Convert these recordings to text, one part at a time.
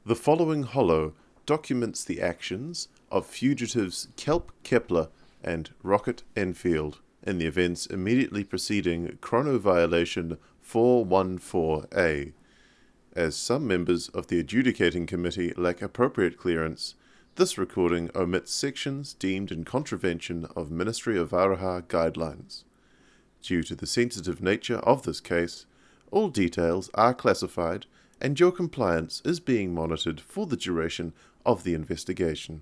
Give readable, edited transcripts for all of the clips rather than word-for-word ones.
The following holo documents the actions of fugitives Kelp Kepler and Rocket Enfield in the events immediately preceding Chrono Violation 414A. As some members of the adjudicating committee lack appropriate clearance, this recording omits sections deemed in contravention of Ministry of Araha guidelines. Due to the sensitive nature of this case, all details are classified and your compliance is being monitored for the duration of the investigation.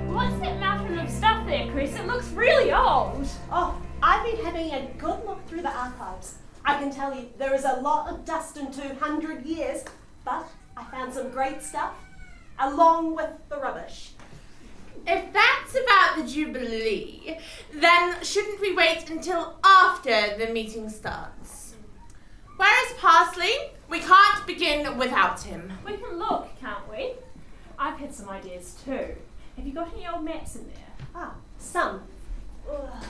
What's that mountain of stuff there, Chris? It looks really old. Oh, I've been having a good look through the archives. I can tell you there is a lot of dust in 200 years, but I found some great stuff, along with the rubbish. If that's about the Jubilee, then shouldn't we wait until after the meeting starts? Where is Parsley? We can't begin without him. We can look, can't we? I've had some ideas too. Have you got any old maps in there? Some. Ugh.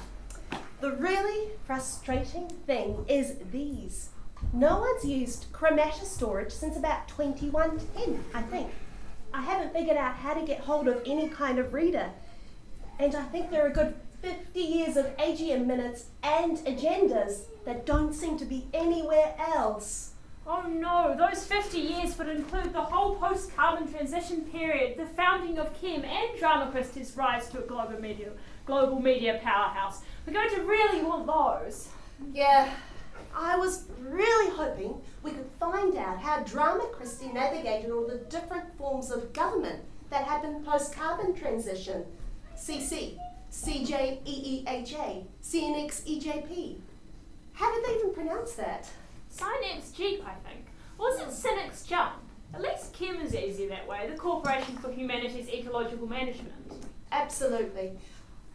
The really frustrating thing is these. No one's used chromata storage since about 2110, I think. I haven't figured out how to get hold of any kind of reader. And I think there are a good 50 years of AGM minutes and agendas that don't seem to be anywhere else. Oh no, those 50 years would include the whole post-carbon transition period, the founding of Chem and Drama Christi's rise to a global media powerhouse. We're going to really want those. Yeah, I was really hoping we could find out how Drama Christi navigated all the different forms of government that happened post-carbon transition. CC, CJEEHA, CNXEJP. How did they even pronounce that? Synex Jeep, I think. Or was it Synex Jump? At least Chem is easier that way, the Corporation for Humanities Ecological Management. Absolutely.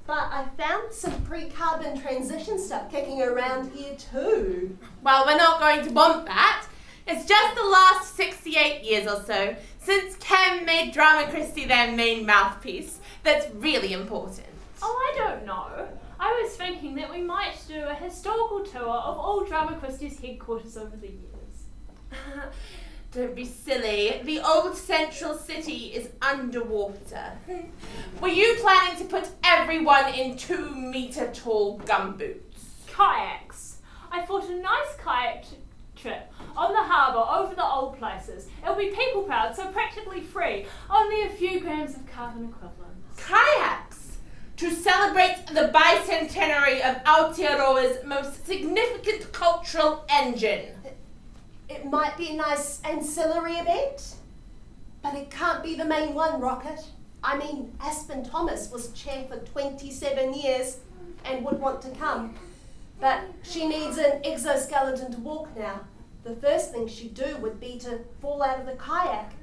But I found some pre-carbon transition stuff kicking around here too. Well, we're not going to want that. It's just the last 68 years or so since Chem made Drama Christi their main mouthpiece that's really important. Oh, I don't know. I was thinking that we might do a historical tour of all Drama Christi's headquarters over the years. Don't be silly. The old central city is underwater. Were you planning to put everyone in 2-meter tall gumboots? Kayaks. I thought a nice kayak trip on the harbour over the old places. It'll be people powered, so practically free. Only a few grams of carbon equivalent. Kayaks! To celebrate the bicentenary of Aotearoa's most significant cultural engine. It might be a nice ancillary event, but it can't be the main one, Rocket. I mean, Aspen Thomas was chair for 27 years and would want to come, but she needs an exoskeleton to walk now. The first thing she'd do would be to fall out of the kayak,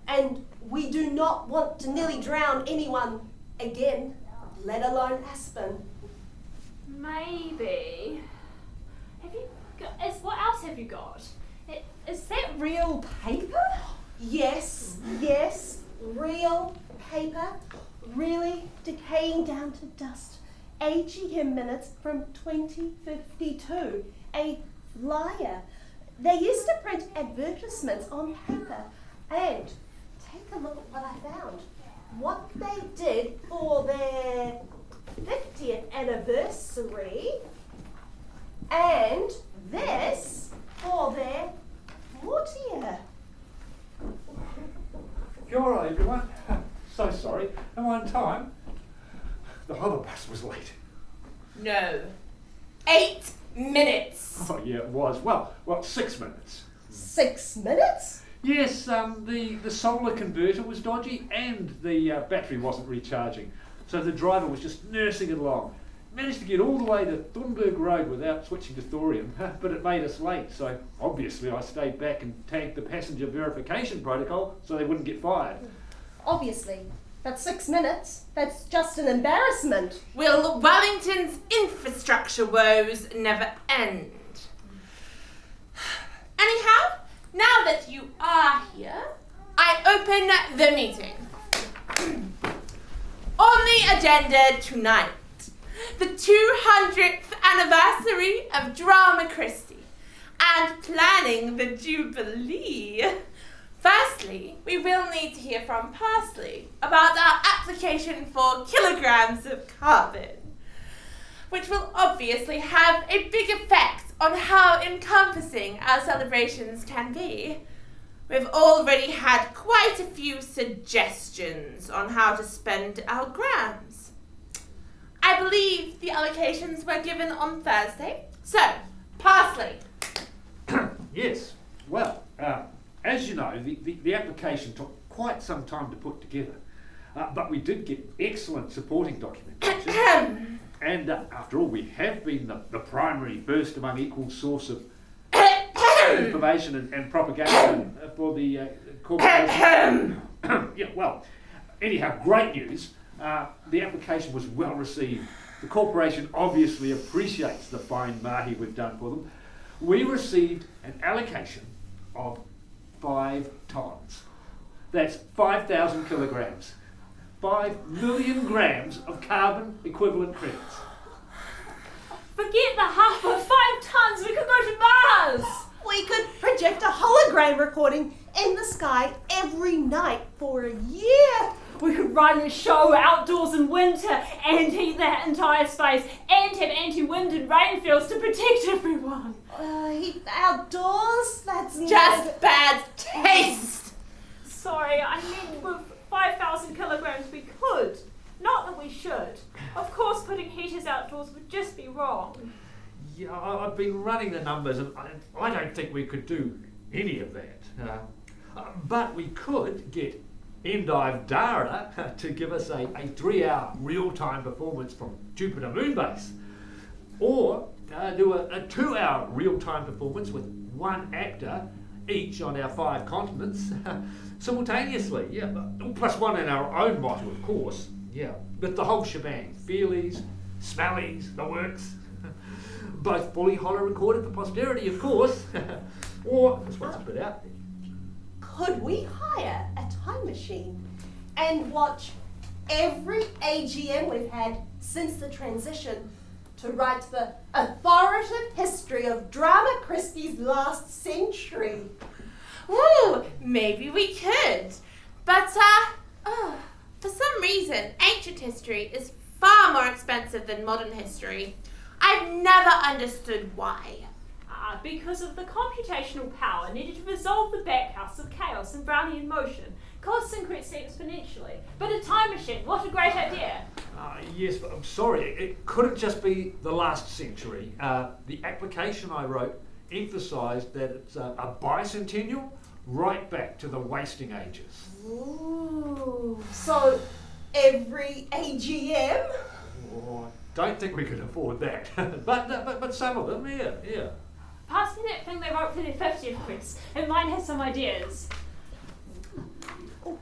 and we do not want to nearly drown anyone again, let alone Aspen. Maybe. What else have you got? Is that real paper? Yes, real paper, really decaying down to dust. AGM minutes from 2052, a flyer. They used to print advertisements on paper, and take a look at what I found. What they did for their 50th anniversary, and this for their 40th. You all right, everyone? So sorry. Am I on time? The other bus was late. No. 8 minutes. Oh, yeah, it was. Well, 6 minutes. 6 minutes? Yes, the solar converter was dodgy and the battery wasn't recharging. So the driver was just nursing it along. Managed to get all the way to Thunberg Road without switching to thorium, but it made us late, so obviously I stayed back and tagged the passenger verification protocol so they wouldn't get fired. Obviously. That's 6 minutes. That's just an embarrassment. Will Wellington's infrastructure woes never end? Anyhow, now that you are here, I open the meeting. On the agenda tonight, the 200th anniversary of Drama Christi and planning the Jubilee. Firstly, we will need to hear from Parsley about our application for kilograms of carbon, which will obviously have a big effect on how encompassing our celebrations can be. We've already had quite a few suggestions on how to spend our grams. I believe the allocations were given on Thursday. So, Parsley. Yes, well, as you know, the application took quite some time to put together, but we did get excellent supporting documentation. And after all, we have been the primary first among equal source of information and propaganda for the corporation. Yeah, well, anyhow, great news. The application was well received. The corporation obviously appreciates the fine mahi we've done for them. We received an allocation of 5 tons. That's 5,000 kilograms. 5 million grams of carbon equivalent credits. Forget the half of 5 tons, we could go to Mars! We could project a hologram recording in the sky every night for a year. We could run a show outdoors in winter and heat the entire space and have anti-wind and rain fields to protect everyone. Heat outdoors? That's Just bad taste! Sorry, I meant with 5,000 kilograms we could. Not that we should. Of course, putting heaters outdoors would just be wrong. Yeah, I've been running the numbers and I don't think we could do any of that. But we could get Endive Dara to give us a 3-hour real-time performance from Jupiter Moon Base. Or do a 2-hour real-time performance with 1 actor each on our 5 continents simultaneously. Yeah, plus 1 in our own model, of course. Yeah, with the whole shebang. Feelies, smellies, the works. Both fully holo recorded for posterity, of course. Or, this one's a bit out there. Could we hire a time machine and watch every AGM we've had since the transition to write the authoritative history of Drama Christi's last century? Ooh, maybe we could. But, for some reason, ancient history is far more expensive than modern history. I've never understood why. Because of the computational power needed to resolve the backhouse of chaos and Brownian motion. Costs increase exponentially. But a time machine, what a great idea. Yes, but I'm sorry, it couldn't just be the last century. The application I wrote emphasised that it's a bicentennial right back to the wasting ages. Ooh, so every AGM? Oh, I don't think we could afford that. but some of them, yeah. Pass me that thing they wrote for their 50th quiz. It might have some ideas. Oh,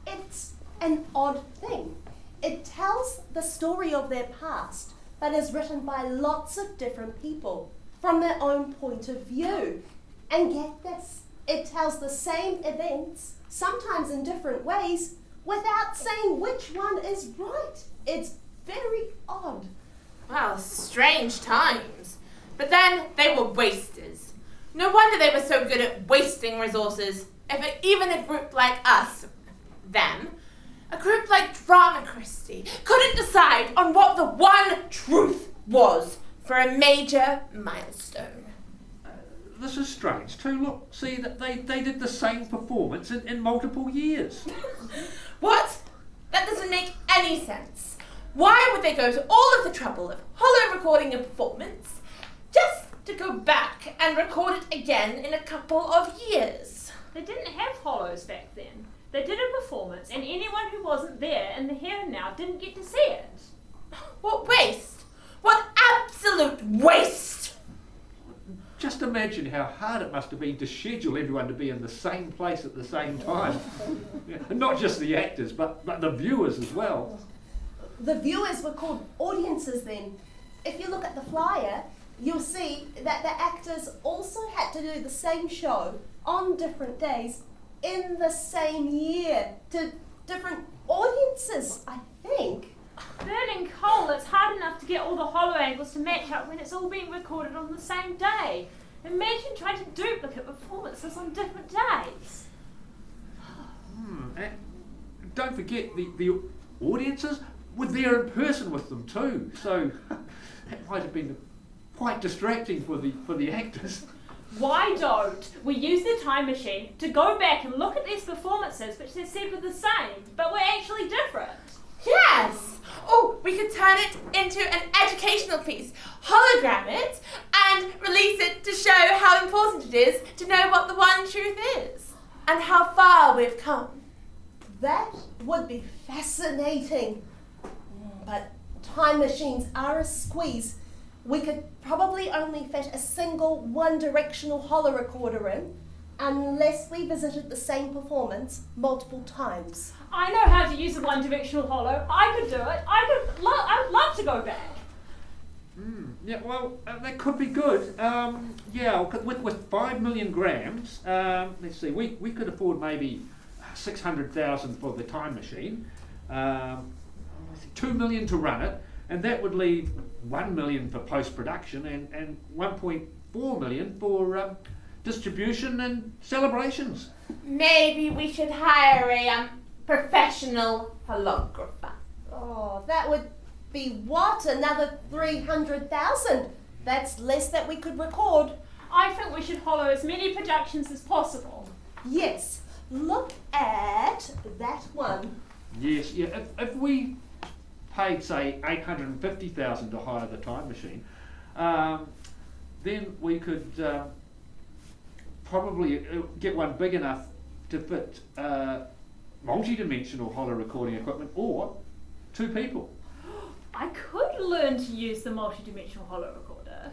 it's an odd thing. It tells the story of their past, but is written by lots of different people from their own point of view. And get this, it tells the same events, sometimes in different ways, without saying which one is right. It's very odd. Well, strange times. But then they were wasters. No wonder they were so good at wasting resources. Even a group like us, them, a group like Drama Christi, couldn't decide on what the one truth was for a major milestone. This is strange too. Look, see, that they did the same performance in multiple years. What? That doesn't make any sense. Why would they go to all of the trouble of holo recording a performance just to go back and record it again in a couple of years? They didn't have hollows back then. They did a performance, and anyone who wasn't there in the here and now didn't get to see it. What waste! What absolute waste! Just imagine how hard it must have been to schedule everyone to be in the same place at the same time. Yeah, and not just the actors, but the viewers as well. The viewers were called audiences then. If you look at the flyer, you'll see that the actors also had to do the same show on different days in the same year to different audiences, I think. Burning coal, it's hard enough to get all the hollow angles to match up when it's all being recorded on the same day. Imagine trying to duplicate performances on different days. And don't forget, the audiences were there in person with them too, so that might have been quite distracting for the actors. Why don't we use the time machine to go back and look at these performances which they said were the same, but were actually different? Yes! Oh, we could turn it into an educational piece, hologram it, and release it to show how important it is to know what the one truth is, and how far we've come. That would be fascinating. But time machines are a squeeze. We could probably only fit a single one-directional holo recorder in, unless we visited the same performance multiple times. I know how to use a one-directional hollow. I could do it. I would love to go back. Yeah, well, that could be good. Yeah, with 5 million grams, let's see, we could afford maybe 600,000 for the time machine, 2 million to run it, and that would leave 1 million for post-production and 1.4 million for distribution and celebrations. Maybe we should hire a professional holographer. Oh, that would be what? Another 300,000? That's less that we could record. I think we should hollow as many productions as possible. Yes, look at that one. Yes, yeah. If we paid, say, 850,000 to hire the time machine, then we could probably get one big enough to fit multi-dimensional holo recording equipment or 2 people. I could learn to use the multi-dimensional hollow recorder.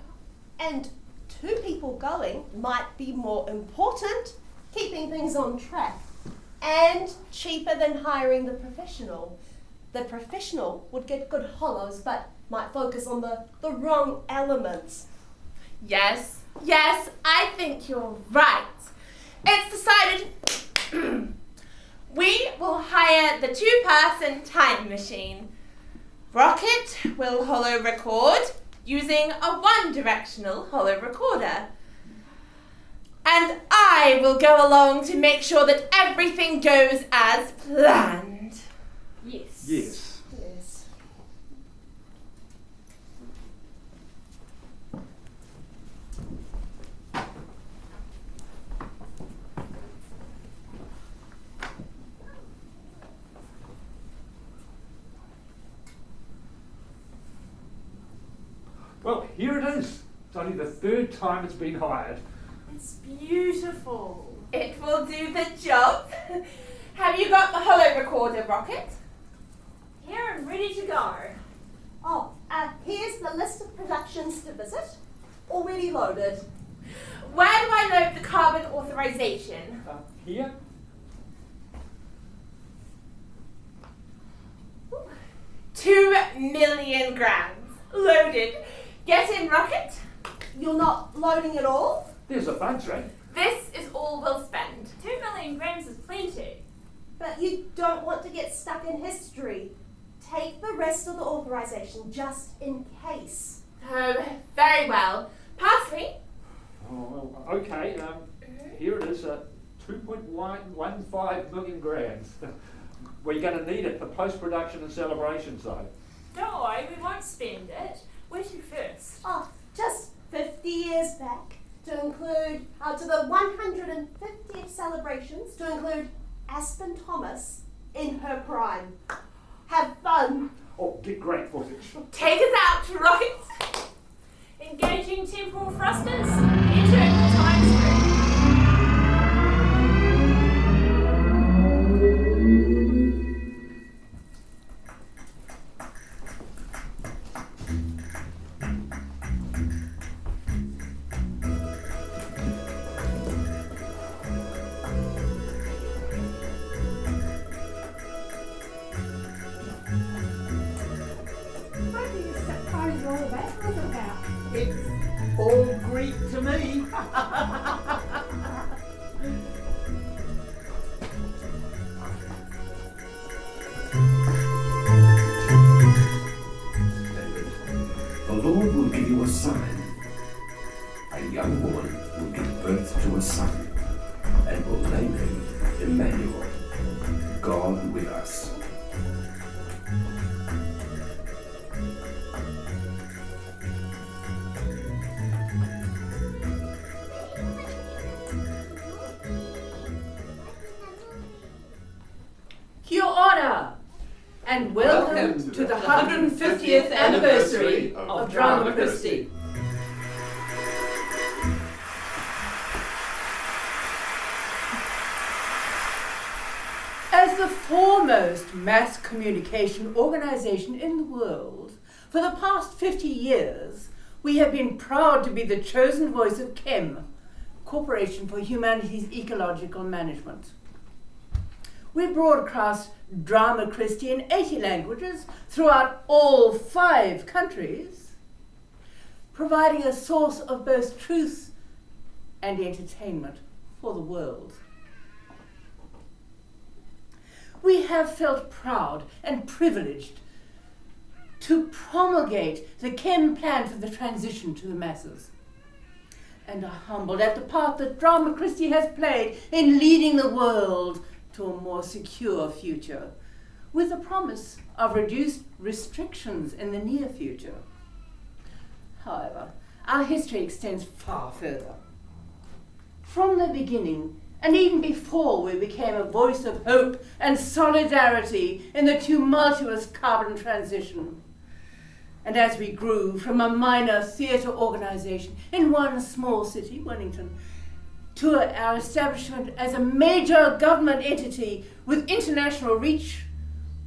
And 2 people going might be more important, keeping things on track, and cheaper than hiring the professional. The professional would get good hollows, but might focus on the wrong elements. Yes, I think you're right. It's decided. We will hire the 2-person time machine. Rocket will holo record using a one-directional holo recorder. And I will go along to make sure that everything goes as planned. Yes. Yes. Yes. Well, here it is. It's only the 3rd time it's been hired. It's beautiful. It will do the job. Have you got the holo recorder, Rocket? Here and ready to go. Oh, here's the list of productions to visit. Already loaded. Where do I load the carbon authorization? Here? Ooh. 2 million grams. Loaded. Get in, Rocket. You're not loading it all? There's a bunch, right? This is all we'll spend. 2 million grams is plenty. But you don't want to get stuck in history. Take the rest of the authorization just in case. Oh, very well. Parsley? Oh, well, okay. Here it is, 2.115 million grams. Well, you're going to need it for post-production and celebrations, though. Don't worry, we won't spend it. Where to first? Oh, just 50 years back to include, to the 150th celebrations to include Aspen Thomas in her prime. Have fun. Oh, get great footage. Take us out, Rocket. Engaging temporal thrusters. Entering the time stream. to me. The Lord will give you a sign. A young woman will give birth to a son, and will name him Emmanuel, God with us. Your Honour, and welcome to the 150th anniversary of Drama Christi. As the foremost mass communication organisation in the world, for the past 50 years, we have been proud to be the chosen voice of CHEM, Corporation for Humanity's Ecological Management. We broadcast Drama Christi in 80 languages throughout all 5 countries, providing a source of both truth and entertainment for the world. We have felt proud and privileged to promulgate the CHEM plan for the transition to the masses, and are humbled at the part that Drama Christi has played in leading the world to a more secure future, with the promise of reduced restrictions in the near future. However, our history extends far further. From the beginning, and even before we became a voice of hope and solidarity in the tumultuous carbon transition, and as we grew from a minor theatre organisation in one small city, Wellington, to our establishment as a major government entity with international reach,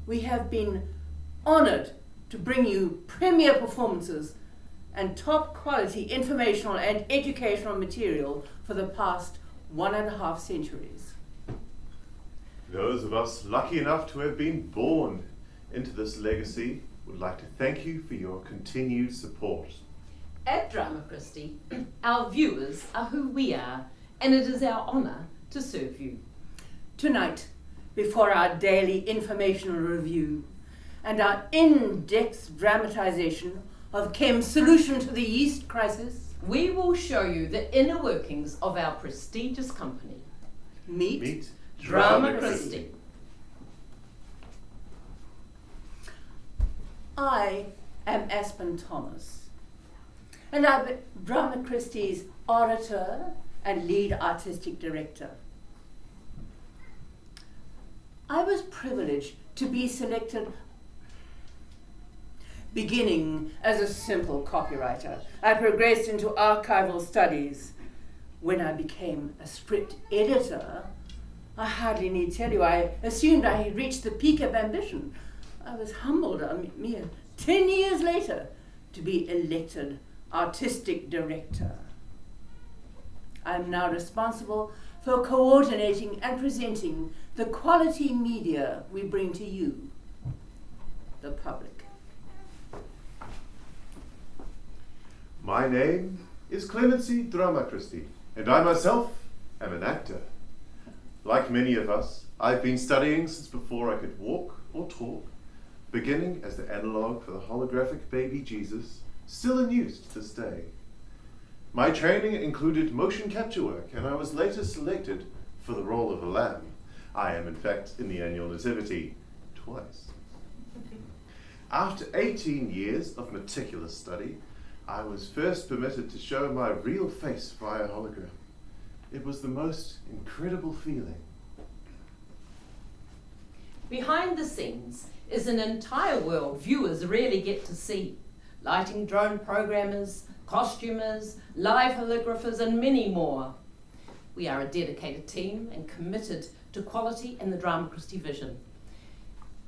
we have been honoured to bring you premier performances and top quality informational and educational material for the past 1.5 centuries. Those of us lucky enough to have been born into this legacy would like to thank you for your continued support. At Drama Christi, our viewers are who we are, and it is our honour to serve you. Tonight, before our daily informational review and our in-depth dramatisation of CHEM's solution to the yeast crisis, we will show you the inner workings of our prestigious company. Meet Drama Christi. I am Aspen Thomas, and I'm Drama Christi's auditor and lead artistic director. I was privileged to be selected. Beginning as a simple copywriter, I progressed into archival studies. When I became a script editor, I hardly need tell you, I assumed I had reached the peak of ambition. I was humbled a mere 10 years later to be elected artistic director. I am now responsible for coordinating and presenting the quality media we bring to you, the public. My name is Clemency Drama Christi, and I myself am an actor. Like many of us, I've been studying since before I could walk or talk, beginning as the analogue for the holographic baby Jesus, still in use to this day. My training included motion capture work, and I was later selected for the role of a lamb. I am, in fact, in the annual nativity twice. After 18 years of meticulous study, I was first permitted to show my real face via hologram. It was the most incredible feeling. Behind the scenes is an entire world viewers rarely get to see. Lighting drone programmers, costumers, live holographers, and many more. We are a dedicated team and committed to quality and the Drama Christi vision.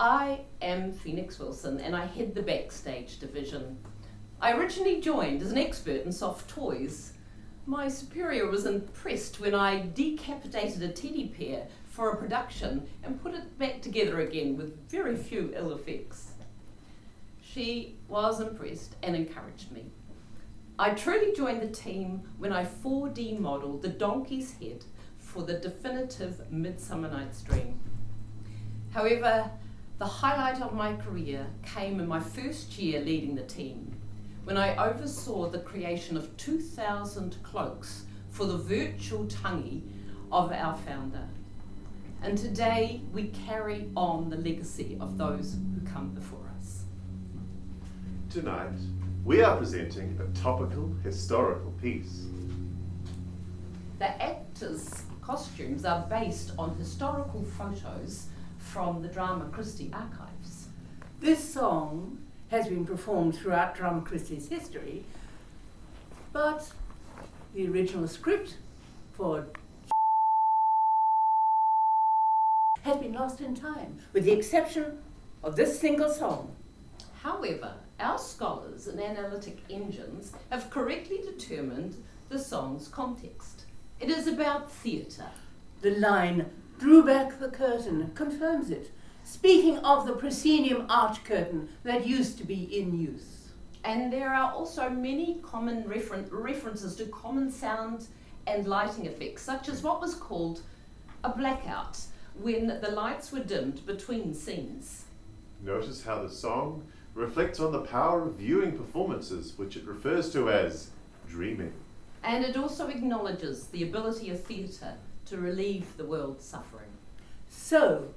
I am Phoenix Wilson, and I head the backstage division. I originally joined as an expert in soft toys. My superior was impressed when I decapitated a teddy bear for a production and put it back together again with very few ill effects. She was impressed and encouraged me. I truly joined the team when I 4D modelled the donkey's head for the definitive Midsummer Night's Dream. However, the highlight of my career came in my first year leading the team, when I oversaw the creation of 2,000 cloaks for the virtual tangi of our founder. And today we carry on the legacy of those who come before us. Tonight, we are presenting a topical historical piece. The actors' costumes are based on historical photos from the Drama Christi archives. This song has been performed throughout Drama Christi's history, but the original script for has been lost in time, with the exception of this single song. However, our scholars and analytic engines have correctly determined the song's context. It is about theatre. The line, "drew back the curtain," confirms it, speaking of the proscenium arch curtain that used to be in use. And there are also many common references to common sound and lighting effects, such as what was called a blackout, when the lights were dimmed between scenes. Notice how the song reflects on the power of viewing performances, which it refers to as dreaming. And it also acknowledges the ability of theatre to relieve the world's suffering. So,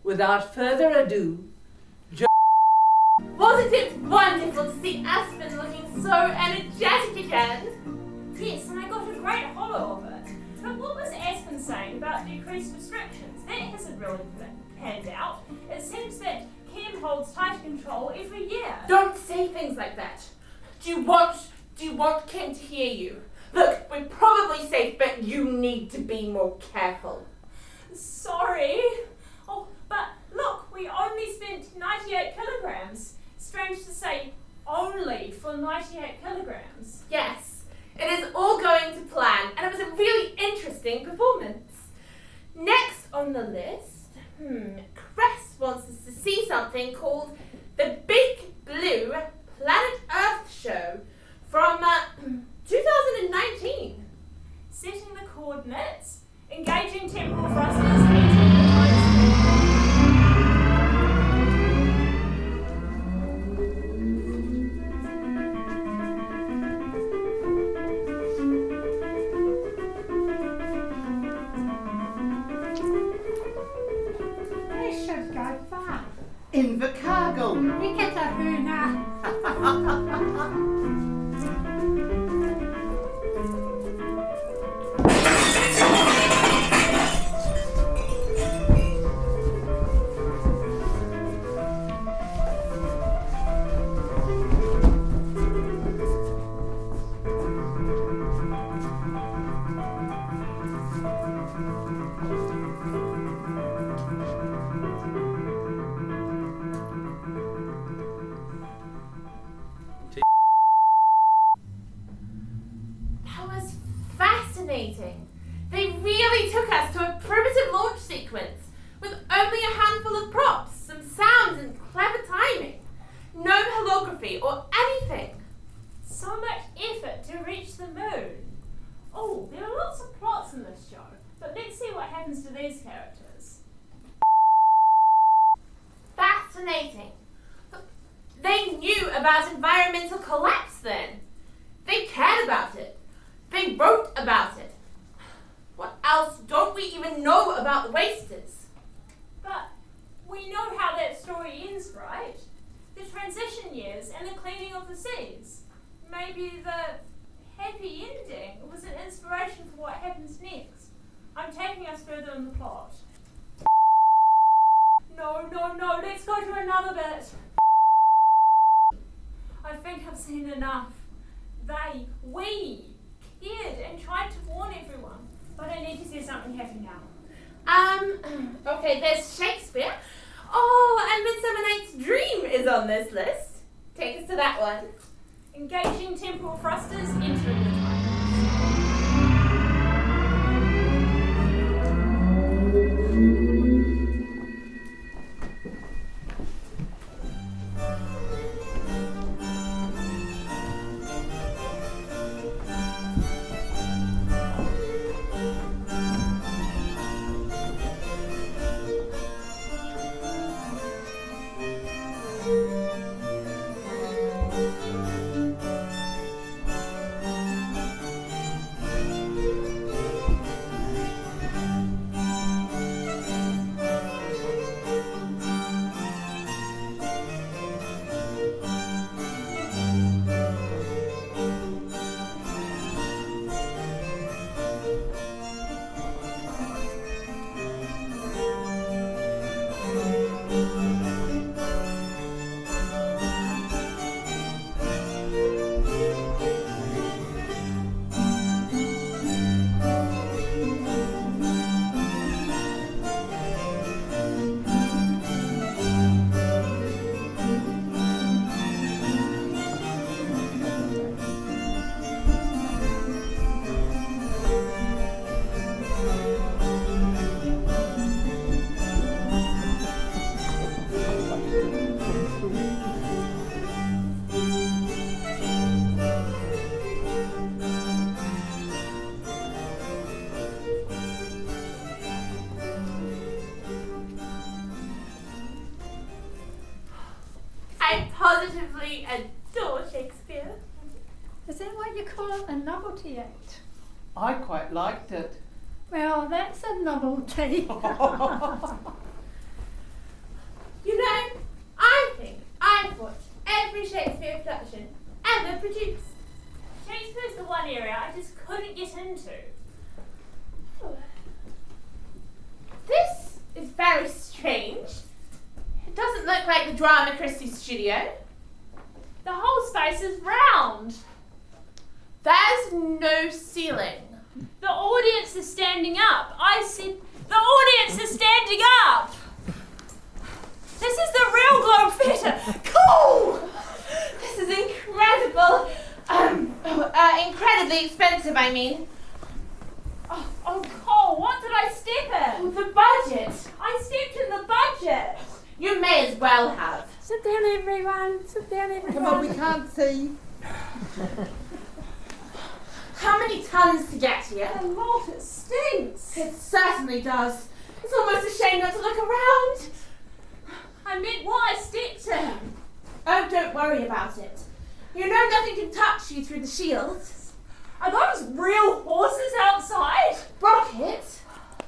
without further ado, Wasn't it wonderful to see Aspen looking so energetic again? Yes, and I got a great hollow of it. But what was Aspen saying about decreased restrictions? That hasn't really panned out. It seems that Kim holds tight control every year. Don't say things like that. Do you want Kim to hear you? Look, we're probably safe, but you need to be more careful. Sorry. Oh, but look, we only spent 98 kilograms. Strange to say, only for 98 kilograms. Yes, it is all going to plan, and it was a really interesting performance. Next on the list, Crest wants us to see something called the Big Blue Planet Earth Show from 2019. Setting the coordinates, engaging temporal thrusters, entering the time This should go far. Invercargill. Riketahuna. That was fascinating. They really took us to a primitive launch sequence with only a handful of props, some sounds and clever timing. No holography or anything. So much effort to reach the moon. Oh, there are lots of plots in this show, but let's see what happens to these characters. Fascinating. They knew about environmental collapse then. They cared about it. They wrote about it. What else don't we even know about the wasters? But we know how that story ends, right? The transition years and the cleaning of the seas. Maybe the happy ending was an inspiration for what happens next. I'm taking us further in the plot. No, let's go to another bit. I think I've seen enough. We cared and tried to warn everyone. But I need to see something happen now. Okay, there's Shakespeare. Oh, and Midsummer Night's Dream is on this list. Take us to that one. Engaging temporal thrusters, entering the time. positively adore Shakespeare. Is that what you call a novelty act? I quite liked it. Well, that's a novelty. You know, I think I've watched every Shakespeare production ever produced. Shakespeare's the one area I just couldn't get into. This is very strange. It doesn't look like the Drama Christi studio. The whole space is round. There's no ceiling. The audience is standing up. I said the audience is standing up. This is the real Globe Theatre. Cool! This is incredible. Incredibly expensive, I mean. Oh, Cole, what did I step in? The budget. I stepped in the budget. You may as well have. Sit down, everyone. Sit down, everyone. Come on, we can't see. How many tons to get here? A lot, it stinks. It certainly does. It's almost a shame not to look around. I meant what I stepped in. Oh, don't worry about it. You know nothing can touch you through the shield. Are those real horses outside? Rocket?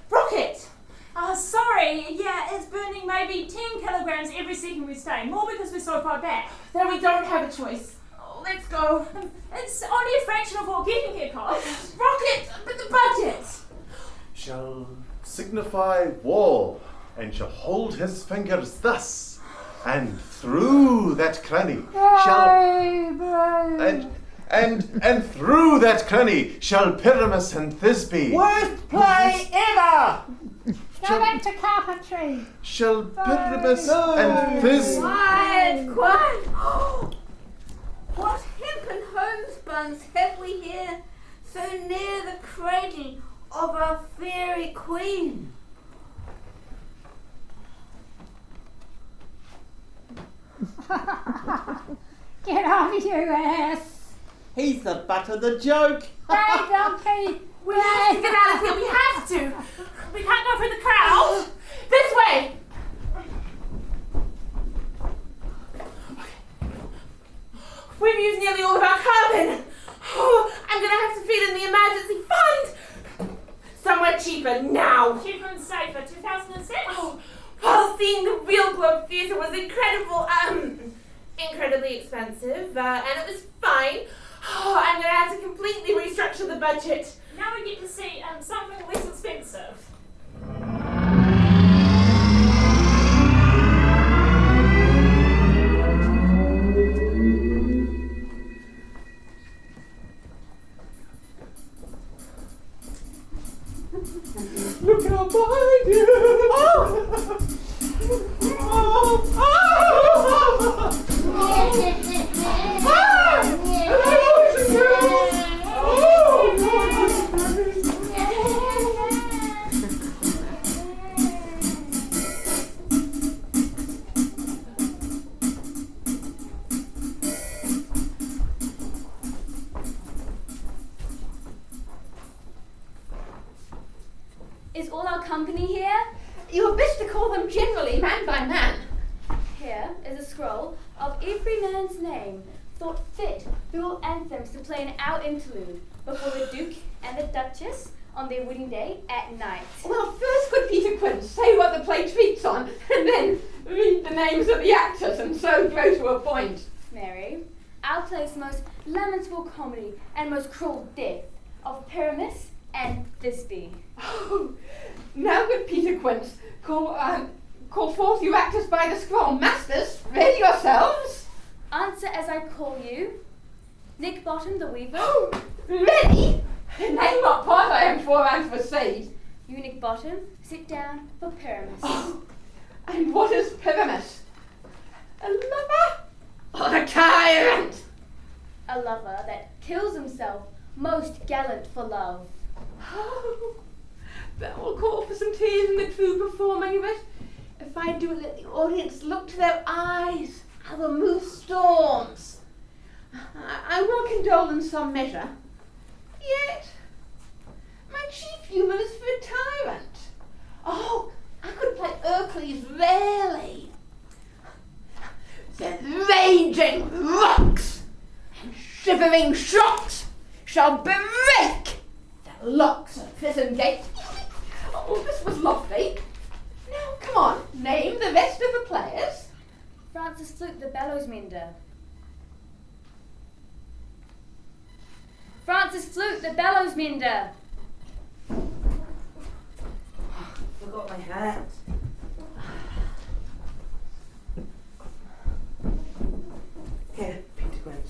Rocket! Oh, sorry. Yeah, it's burning maybe 10 kilograms every second we stay. More because we're so far back. Then we don't have a choice. Oh, let's go. It's only a fraction of what getting here costs. Rocket! But the budget! Shall signify war, and shall hold his fingers thus, and through that cranny and through that cranny shall Pyramus and Thisbe. Worst play ever! Go back to carpentry. Shall Pyramus and Thisbe. Quiet! What hempen homespuns have we here, so near the cradle of our fairy queen? Get off, you ass. He's the butt of the joke. Hey, donkey. We have to get out of here. We have to. We can't go through the crowd. This way. We've used nearly all of our carbon. Oh, I'm going to have to fill in the emergency fund. Somewhere cheaper now. Cheaper and safer, 2006. Oh, while seeing the real Globe Theatre was incredibly expensive, and it was fine. Oh, I'm going to have to completely restructure the budget. Now we get to see something less expensive. Look out behind you! Oh! Is all our company here? You are best to call them generally, man by man. Here is a scroll of every man's name thought fit through all anthems to play in our interlude before the Duke and the Duchess on their wedding day at night. Well, first would Peter Quinn say what the play treats on, and then read the names of the actors, and so go to a point. Mary, our play's most lamentable comedy and most cruel death of Pyramus and Thisbe. Oh, now good Peter Quince, call forth you actors by the scroll. Masters, ready yourselves. Answer as I call you. Nick Bottom the Weaver. Oh, ready? Name what part I am for and for seed. You, Nick Bottom, sit down for Pyramus. Oh, and what is Pyramus? A lover or a tyrant? A lover that kills himself, most gallant for love. Oh, that will call for some tears in the true performing of it. If I do let the audience look to their eyes, I will move storms. I will condole in some measure. Yet, my chief humour is for a tyrant. Oh, I could play Hercules rarely. the raging rocks and shivering shocks shall break the locks of prison gate. Oh, this was lovely. Now, come on, name the rest of the players. Francis Flute the bellows mender. Francis Flute the bellows mender. Forgot my hat. Here, Peter Grant.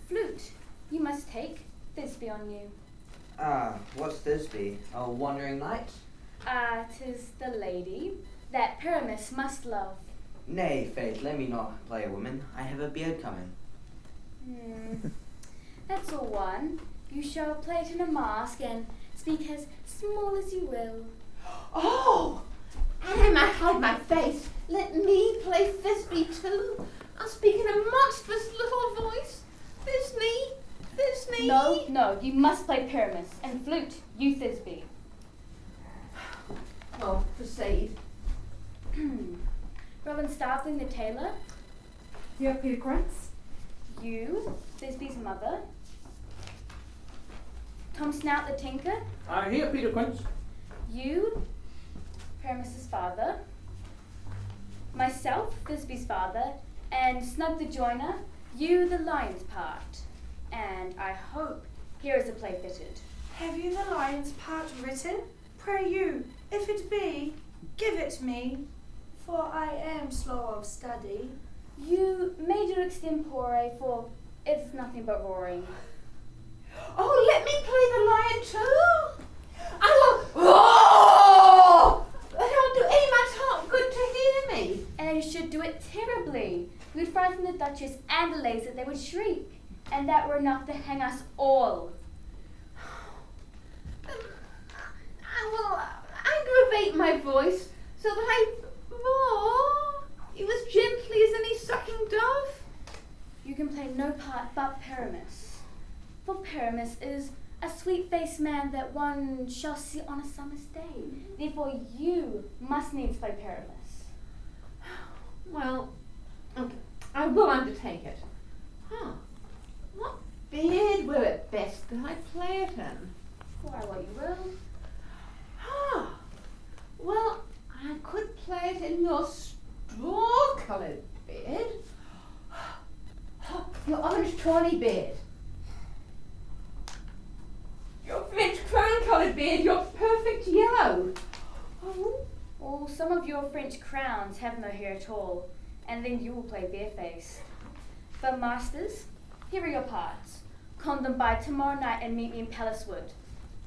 Flute, you must take Thisbe on you. What's Thisbe? A wandering knight? 'Tis the lady that Pyramus must love. Nay, Faith, let me not play a woman. I have a beard coming. That's all one. You shall play it in a mask and speak as small as you will. Oh, and I might hide my face. Let me play Thisbe too. I'll speak in a monstrous little voice. Thisbe, Thisbe. No, you must play Pyramus, and Flute, you Thisbe. Oh, proceed. Robin Starveling the tailor. Here, Peter Grants. You, Thisbe's mother. Tom Snout the tinker. Here, Peter Quince. You, Pyramus's father. Myself, Thisbe's father. And Snug the joiner, you the lion's part. And I hope here is a play fitted. Have you the lion's part written? Pray you, if it be, give it me, for I am slow of study. You may do extempore, for it's nothing but roaring. Oh, let me play the lion too. I will roar. That'll do Amy's heart good to hear me. And you should do it terribly. You would frighten the Duchess and the ladies that they would shriek, and that were enough to hang us all. I will aggravate my voice so that I roar you as gently as any sucking dove. You can play no part but Pyramus. For Pyramus is a sweet-faced man that one shall see on a summer's day. Therefore you must needs play Pyramus. Well, okay, I will undertake it. What beard were it best that I play it in? Why, what you will. Well, I could play it in your straw-coloured beard. Your orange tawny beard. Your French crown-coloured beard, your perfect yellow. Well, some of your French crowns have no hair at all, and then you will play barefaced. But masters, here are your parts. Con them by tomorrow night and meet me in Palace Wood,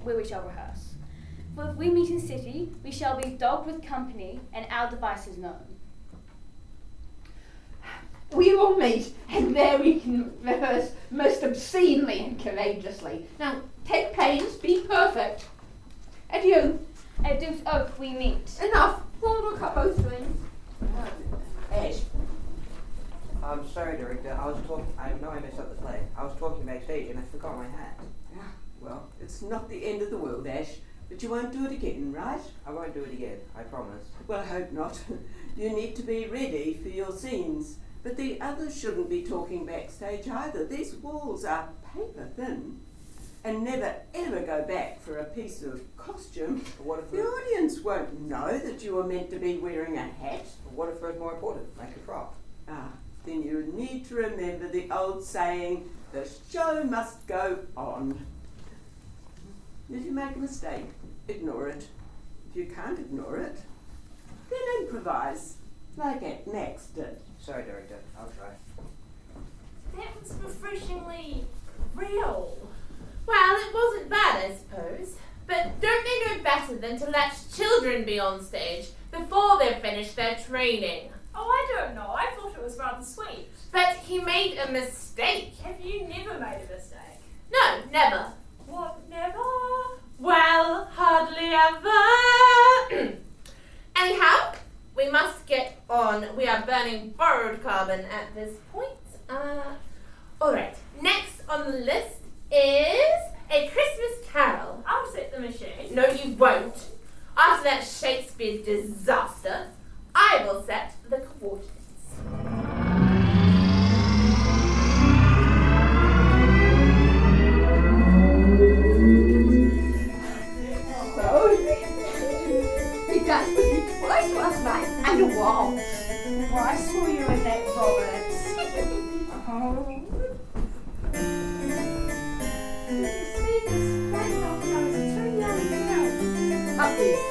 where we shall rehearse. For if we meet in city, we shall be dogged with company, and our devices known. We will meet, and there we can rehearse most obscenely and courageously. Now, take pains, be perfect. Adieu. At Duke's Oak we meet. Enough. Hold a couple of strings. Ash. I'm sorry, Director. I know I messed up the play. I was talking backstage and I forgot my hat. Well, it's not the end of the world, Ash. But you won't do it again, right? I won't do it again, I promise. Well, I hope not. You need to be ready for your scenes. But the others shouldn't be talking backstage either. These walls are paper thin. And never ever go back for a piece of costume. What if the audience won't know that you were meant to be wearing a hat? What if it's more important, like a frock? Then you need to remember the old saying, the show must go on. If you make a mistake, ignore it. If you can't ignore it, then improvise, like Act Max did. Sorry, Director, I'll try. That was refreshingly real. Well, it wasn't bad, I suppose. But don't they know better than to let children be on stage before they've finished their training? Oh, I don't know. I thought it was rather sweet. But he made a mistake. Have you never made a mistake? No, never. What, never? Well, hardly ever. Anyhow, we must get on. We are burning borrowed carbon at this point. Alright, next on the list is A Christmas Carol. I'll set the machine. No, you won't. After that Shakespeare disaster, I will set the coordinates. Sweetest granddaughters are too young now. Puppies.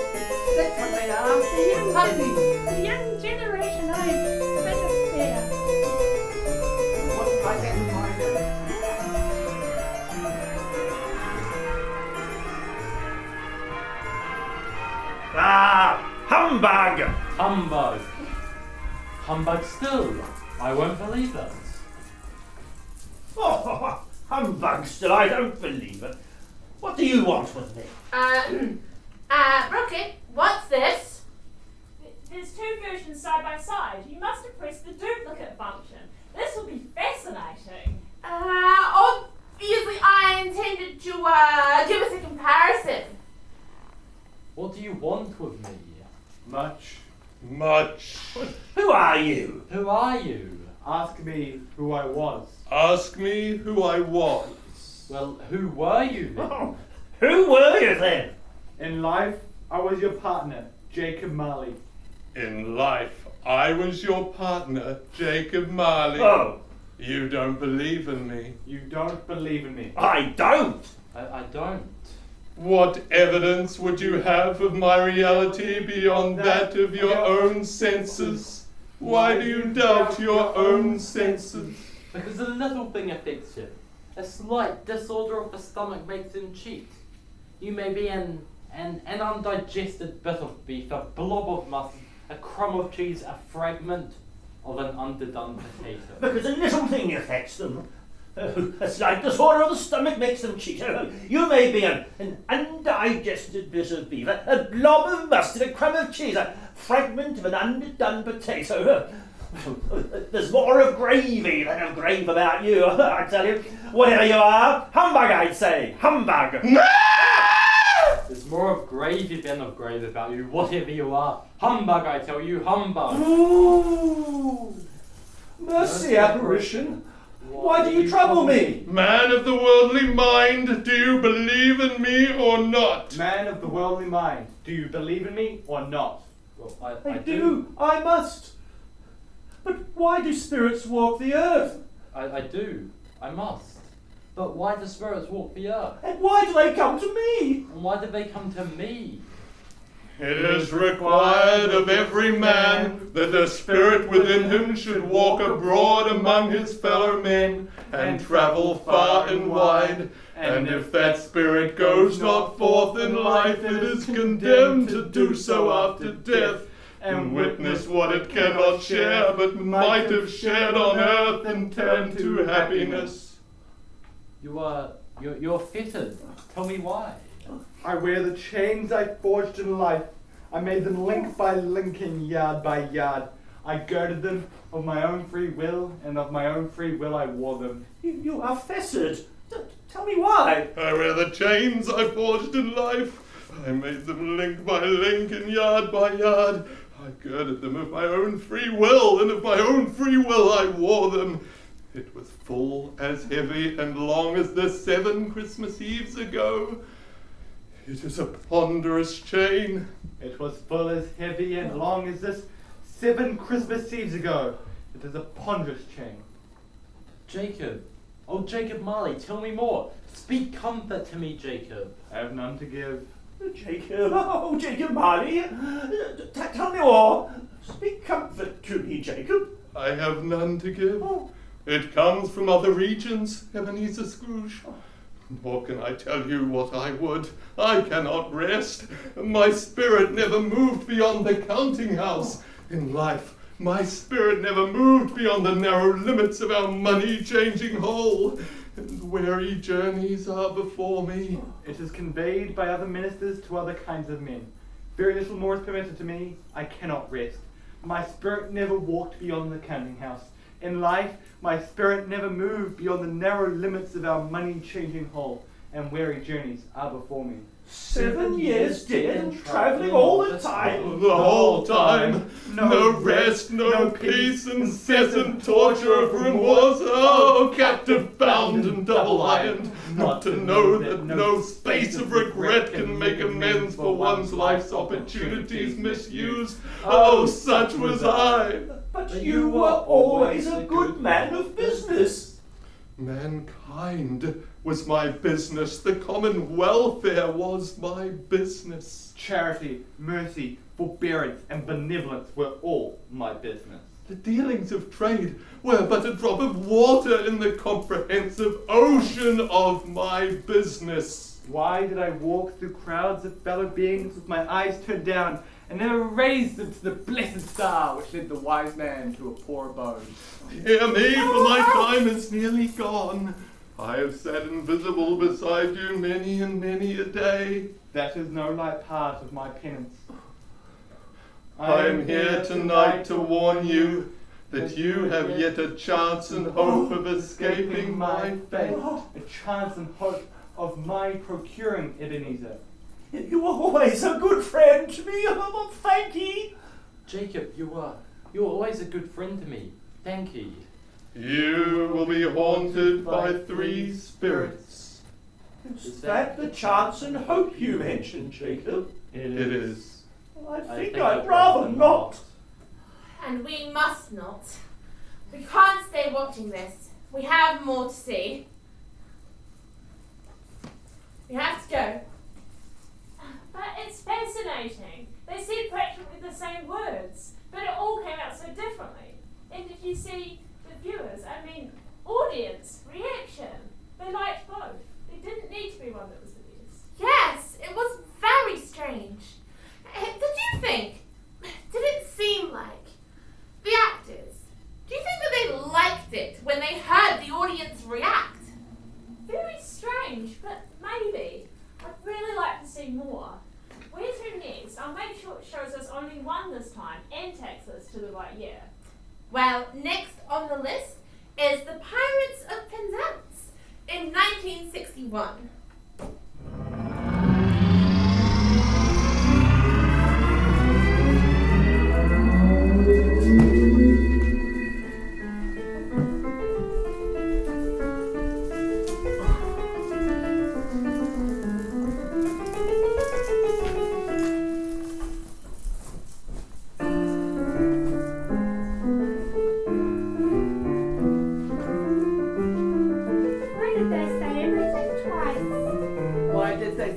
That's what they are. The young, Puppies. the young generation I'd better spare. What if I get mine? Ah, humbug! Humbug. Humbug still. I won't believe it. Oh, humbug still, I don't believe it. What do you want with me? Rocket, what's this? There's two versions side by side. You must have pressed the duplicate function. This will be fascinating. Obviously I intended to, give us a comparison. What do you want with me? Much. Who are you? Who are you? Ask me who I was. Ask me who I was. Well, who were you then? Oh, who were you then? In life, I was your partner, Jacob Marley. In life, I was your partner, Jacob Marley. Oh. You don't believe in me. You don't believe in me. I don't. I don't. What evidence would you have of my reality beyond that of your own senses? Why do you doubt your own senses? Because a little thing affects him. A slight disorder of the stomach makes him cheat. You may be an undigested bit of beef, a blob of mustard, a crumb of cheese, a fragment of an underdone potato. Because a little thing affects them. A slight disorder of the stomach makes them cheat. You may be an undigested bit of beef, a blob of mustard, a crumb of cheese, a fragment of an underdone potato. There's more of gravy than of grave about you, I tell you. Whatever you are, humbug, I'd say. Humbug. There's more of gravy than of grave about you, whatever you are. Humbug, I tell you, humbug. Ooh. Mercy, apparition. Why do you trouble me? Man of the worldly mind, do you believe in me or not? Man of the worldly mind, do you believe in me or not? Well, I do. I must. But why do spirits walk the earth? I do. I must. But why do spirits walk the earth? And why do they come to me? And why do they come to me? It is required of every man that the spirit within him should walk abroad among his fellow men and travel far and wide. And if that spirit goes not forth in life, it is condemned to do so after death, and witness what it cannot share, but might have shared on earth and turned to happiness. You're fitted. Tell me why. I wear the chains I forged in life. I made them link by linking, yard by yard. I girded them of my own free will, and of my own free will I wore them. You are fettered. Tell me why. I wear the chains I forged in life. I made them link by link and yard by yard. I girded them of my own free will, and of my own free will I wore them. It was full as heavy and long as the 7 Christmas Eves ago. It is a ponderous chain. It was full as heavy and long as this 7 Christmas Eves ago. It is a ponderous chain. Jacob. Oh, Jacob Marley, tell me more. Speak comfort to me, Jacob. I have none to give. Jacob, oh, Jacob Marley, tell me more. Speak comfort to me, Jacob. I have none to give. It comes from other regions, Ebenezer Scrooge. Nor can I tell you what I would. I cannot rest. My spirit never moved beyond the counting house. In life, my spirit never moved beyond the narrow limits of our money-changing hole. And weary journeys are before me. It is conveyed by other ministers to other kinds of men. Very little more is permitted to me. I cannot rest. My spirit never walked beyond the counting house. In life, my spirit never moved beyond the narrow limits of our money-changing hole, and weary journeys are before me. 7 years dead and travelling all the time. The whole time. No rest, no peace, incessant torture of remorse. Oh, captive bound and double-ironed, not to know that no space of regret can make amends for one's life's opportunities misused. Oh, such was I. But you were always a good man of business. Mankind was my business. The common welfare was my business. Charity, mercy, forbearance, and benevolence were all my business. The dealings of trade were but a drop of water in the comprehensive ocean of my business. Why did I walk through crowds of fellow beings with my eyes turned down and never raised them to the blessed star which led the wise man to a poor abode? Hear me, for my time is nearly gone. I have sat invisible beside you many and many a day. That is no light part of my penance. I am here tonight to warn you that you have yet a chance and hope of escaping my fate. A chance and hope of my procuring Ebenezer. You were always a good friend to me. Thank ye. Jacob, you were always a good friend to me. Thank ye. You will be haunted by 3 spirits. Is that the chance and hope you mentioned, Jacob? It is. I think I'd rather not. And we must not. We can't stay watching this. We have more to see. We have to go. But it's fascinating. They said practically the same words, but it all came out so differently. And did you see the viewers, audience, reaction? They liked both. There didn't need to be one that was the best. Yes, it was very strange. Did it seem like the actors, do you think that they liked it when they heard the audience react? Very strange, but maybe. I'd really like to see more. Where to next? I'll make sure it shows us only one this time and takes us to the right year. Well, next on the list is The Pirates of Penzance in 1961.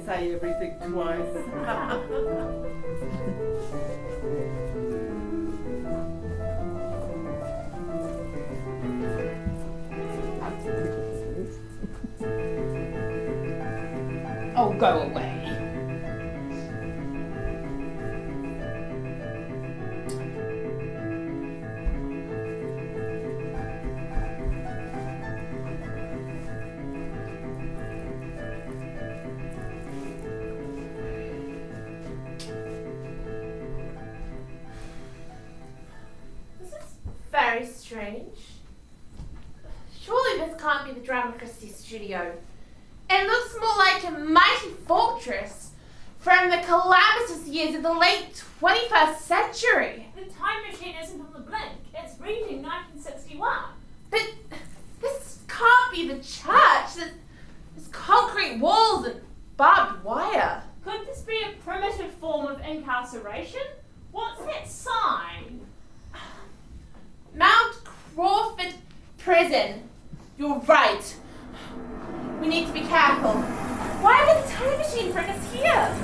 Say everything twice. Oh, go away. Very strange. Surely this can't be the Drama Christi studio. It looks more like a mighty fortress from the calamitous years of the late 21st century. The time machine isn't on the blink. It's reading 1961. But this can't be the church. There's concrete walls and barbed wire. Could this be a primitive form of incarceration? What's that sign? Mount Crawford Prison. You're right. We need to be careful. Why would the time machine bring us here?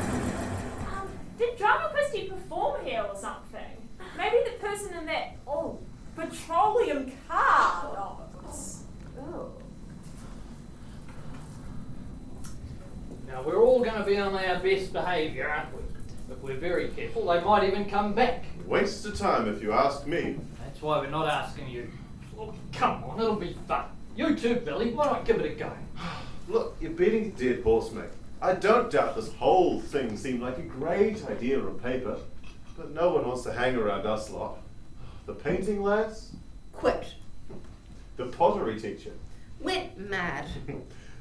Did Drama Christi perform here or something? Maybe the person in that petroleum car knows. Oh. Now we're all going to be on our best behaviour, aren't we? If we're very careful, they might even come back. Waste of time if you ask me. That's why we're not asking you. Oh, come on, it'll be fun. You too, Billy. Why not give it a go? Look, you're beating a dead horse, mate. I don't doubt this whole thing seemed like a great idea on paper, but no one wants to hang around us lot. The painting lass? Quit. The pottery teacher? Went mad.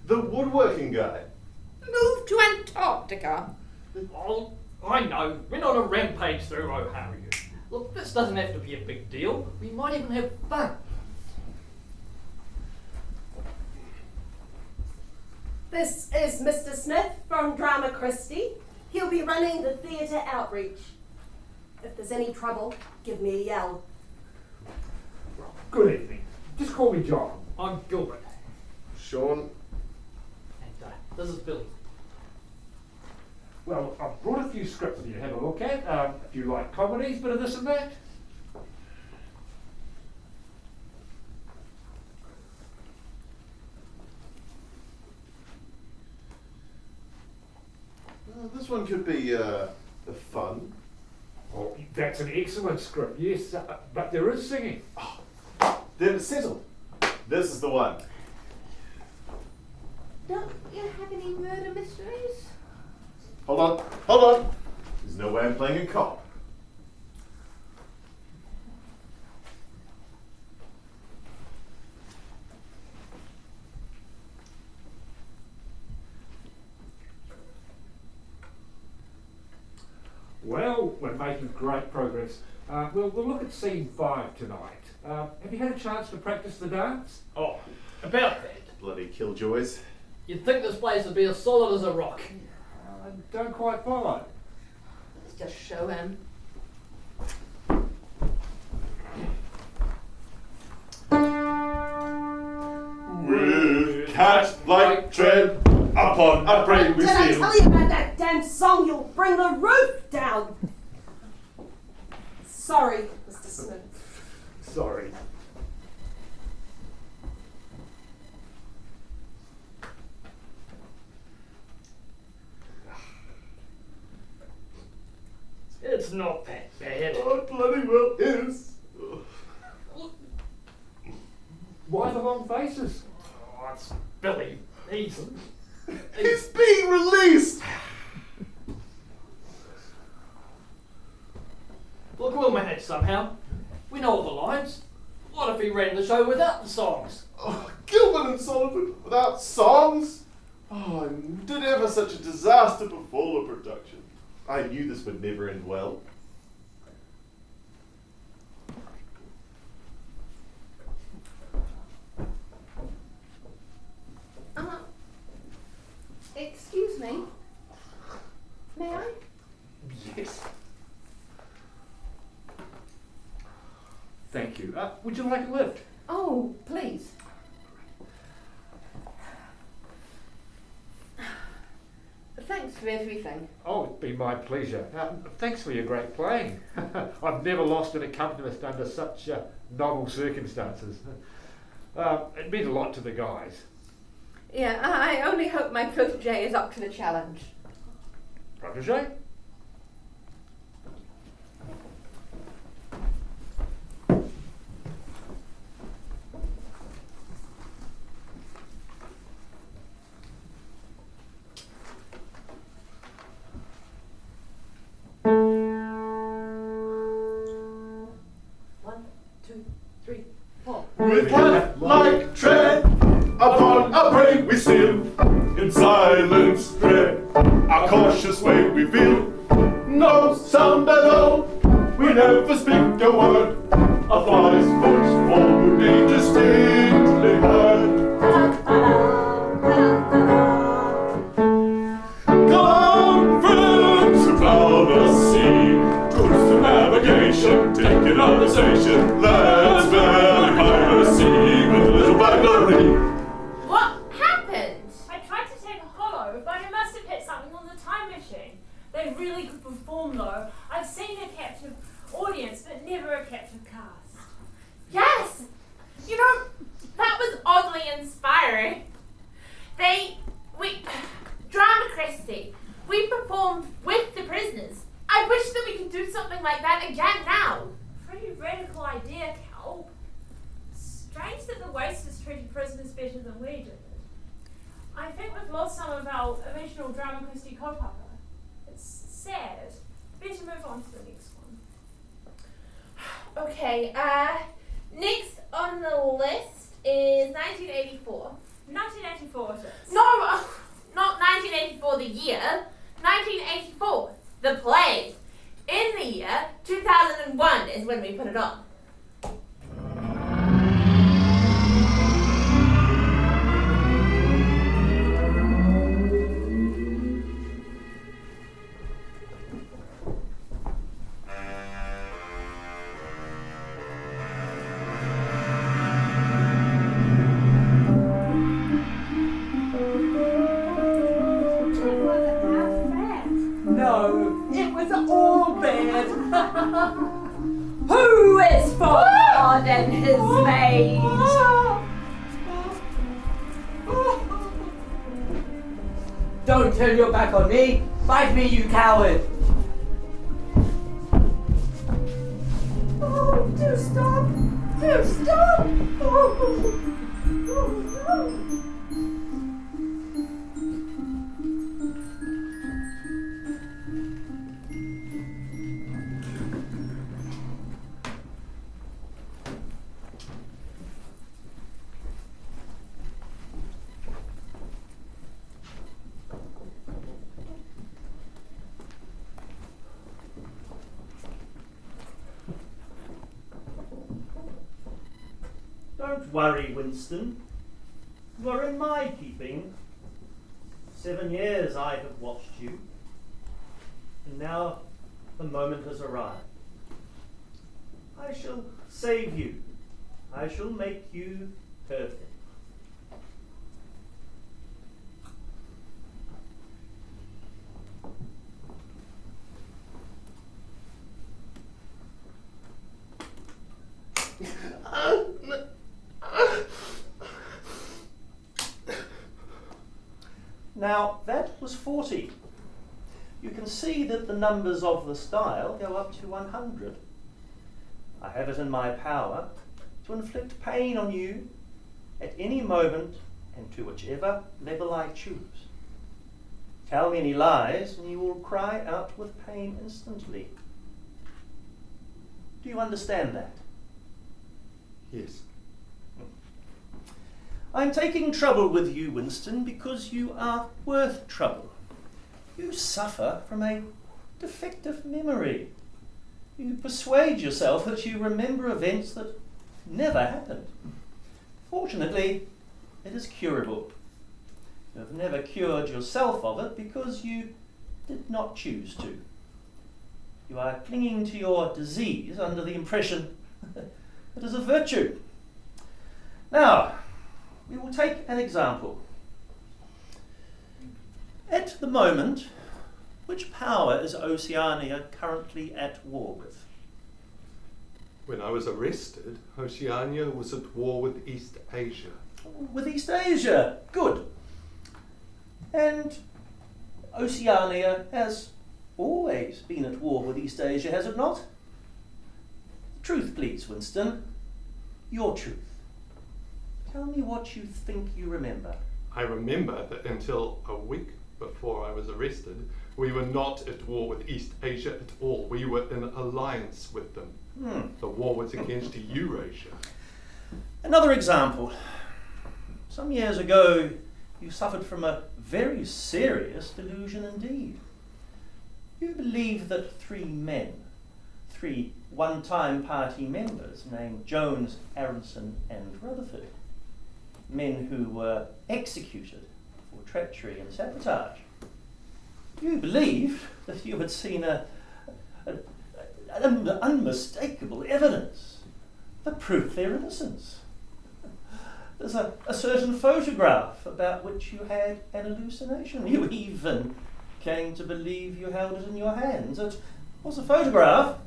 The woodworking guy? Moved to Antarctica. Oh, I know. We're not a rampage through O'Hara. Look, this doesn't have to be a big deal. We might even have fun. This is Mr. Smith from Drama Christi. He'll be running the theatre outreach. If there's any trouble, give me a yell. Good evening. Just call me John. I'm Gilbert. Sean. And this is Billy. Well, I've brought a few scripts for you to have a look at. If you like comedies, bit of this and that. This one could be fun. Oh, that's an excellent script, yes, but there is singing. Then it's settled. This is the one. Don't you have any murder mysteries? Hold on. There's no way I'm playing a cop. Well, we're making great progress. We'll look at scene 5 tonight. Have you had a chance to practice the dance? Oh, about that. Bloody killjoys. You'd think this place would be as solid as a rock. I don't quite follow. Let's just show him. With cat-like tread upon a prey we Did I steal. tell you about that damn song? You'll bring the roof down. Sorry, Mr. Smith. Sorry. It's not that bad. Oh, it bloody well is. Why the long faces? Oh, it's Billy. He's being released! Look, we'll manage somehow. We know all the lines. What if he ran the show without the songs? Oh, Gilbert and Sullivan without songs? Oh, did ever such a disaster befall a production? I knew this would never end well. Excuse me. May I? Yes. Thank you. Would you like a lift? Oh, please. Thanks for everything. Oh, it'd be my pleasure. Thanks for your great playing. I've never lost an accompanist under such novel circumstances. It meant a lot to the guys. Yeah, I only hope my protege is up to the challenge. Protege? With cat-like tread upon a prey we steal. In silence dread, our cautious way we feel. No sound at all, we never speak a word. A fly's footfall would be distinctly heard. Conference about the sea, cruise to navigation, take in conversation. Let's bury piracy with a little burglary. What happened? I tried to take a hollow, but I must have hit something on the time machine. They really could perform though. I've seen a captive audience, but never a captive cast. Yes! You know, that was oddly inspiring. Drama Christi, we performed with the prisoners. I wish that we could do something like that again now. Pretty radical idea, Cal. Strange that the Wasters treated prisoners better than we did. I think we've lost some of our original Drama Christi kaupapa. It's sad. Better move on to the next one. Okay, next on the list is 1984. 1984 it is. No, not 1984 the year. 1984, the play. In the year 2001 is when we put it on. maid. Don't turn your back on me! Fight me, you coward! Oh, do stop! Do stop! Oh, no. Don't worry, Winston. You are in my keeping. 7 years I have watched you, and now the moment has arrived. I shall save you. I shall make you perfect. Now, that was 40. You can see that the numbers of the style go up to 100. I have it in my power to inflict pain on you at any moment and to whichever level I choose. Tell me any lies and you will cry out with pain instantly. Do you understand that? Yes. I'm taking trouble with you, Winston, because you are worth trouble. You suffer from a defective memory. You persuade yourself that you remember events that never happened. Fortunately, it is curable. You have never cured yourself of it because you did not choose to. You are clinging to your disease under the impression that it is a virtue. Now, we will take an example. At the moment, which power is Oceania currently at war with? When I was arrested, Oceania was at war with East Asia. With East Asia, good. And Oceania has always been at war with East Asia, has it not? Truth, please, Winston. Your truth. Tell me what you think you remember. I remember that until a week before I was arrested, we were not at war with East Asia at all. We were in alliance with them. The war was against Eurasia. Another example. Some years ago, you suffered from a very serious delusion indeed. You believed that 3 men, 3 one-time party members named Jones, Aronson and Rutherford, men who were executed for treachery and sabotage. You believed that you had seen unmistakable evidence that proved their innocence. There's a certain photograph about which you had an hallucination. You even came to believe you held it in your hands. It was a photograph,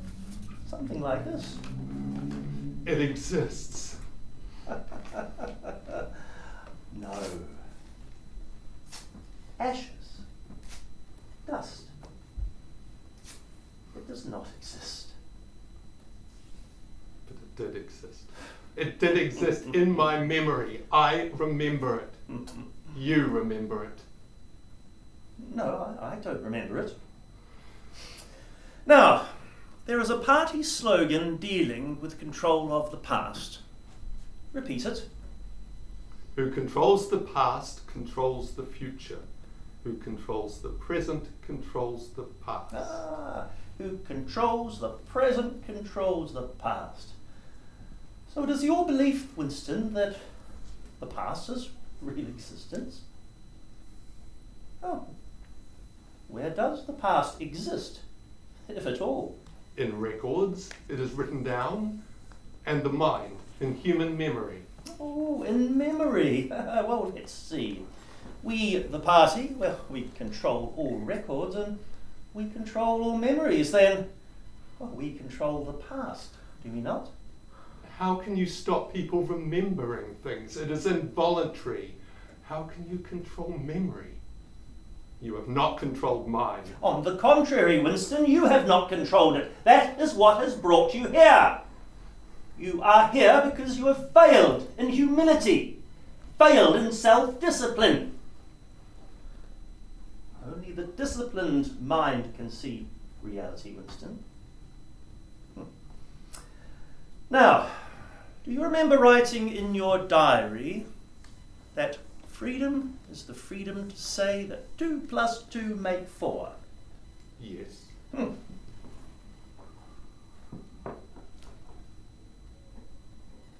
something like this. It exists. No. Ashes. Dust. It does not exist. But it did exist. It did exist in my memory. I remember it. You remember it. No, I don't remember it. Now, there is a party slogan dealing with control of the past. Repeat it. Who controls the past controls the future. Who controls the present controls the past. Who controls the present controls the past. So it is your belief, Winston, that the past has real existence? Oh. Where does the past exist, if at all? In records, it is written down, and the mind, in human memory. Oh, in memory. Well, let's see. We, the party, well, we control all records and we control all memories. Then, well, we control the past, do we not? How can you stop people remembering things? It is involuntary. How can you control memory? You have not controlled mine. On the contrary, Winston, you have not controlled it. That is what has brought you here. You are here because you have failed in humility, failed in self-discipline. Only the disciplined mind can see reality, Winston. Now, do you remember writing in your diary that freedom is the freedom to say that 2 + 2 make 4? Yes.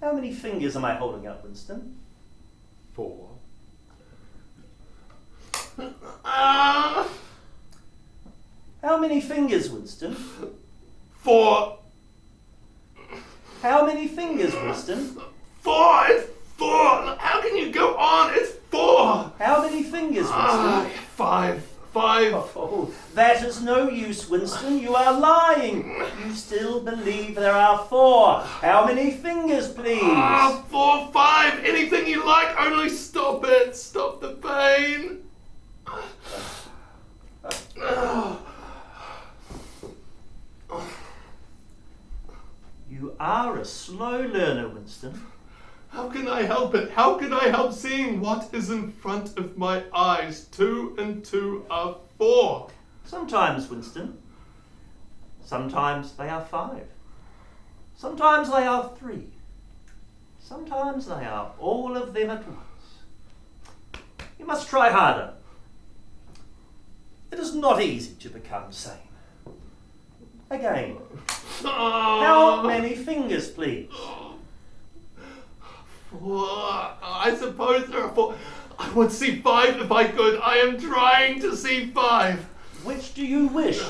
How many fingers am I holding up, Winston? 4. How many fingers, Winston? 4. How many fingers, Winston? 4. It's 4. How can you go on? It's 4. How many fingers, Winston? 5. Oh, that is no use, Winston. You are lying. You still believe there are 4. How many fingers, please? 4, 5. Anything you like, only stop it. Stop the pain. You are a slow learner, Winston. How can I help it? How can I help seeing what is in front of my eyes? 2 and 2 are 4. Sometimes, Winston. Sometimes they are 5. Sometimes they are 3. Sometimes they are all of them at once. You must try harder. It is not easy to become sane. Again. How many fingers, please? 4. I suppose there are 4. I would see 5 if I could. I am trying to see 5. Which do you wish?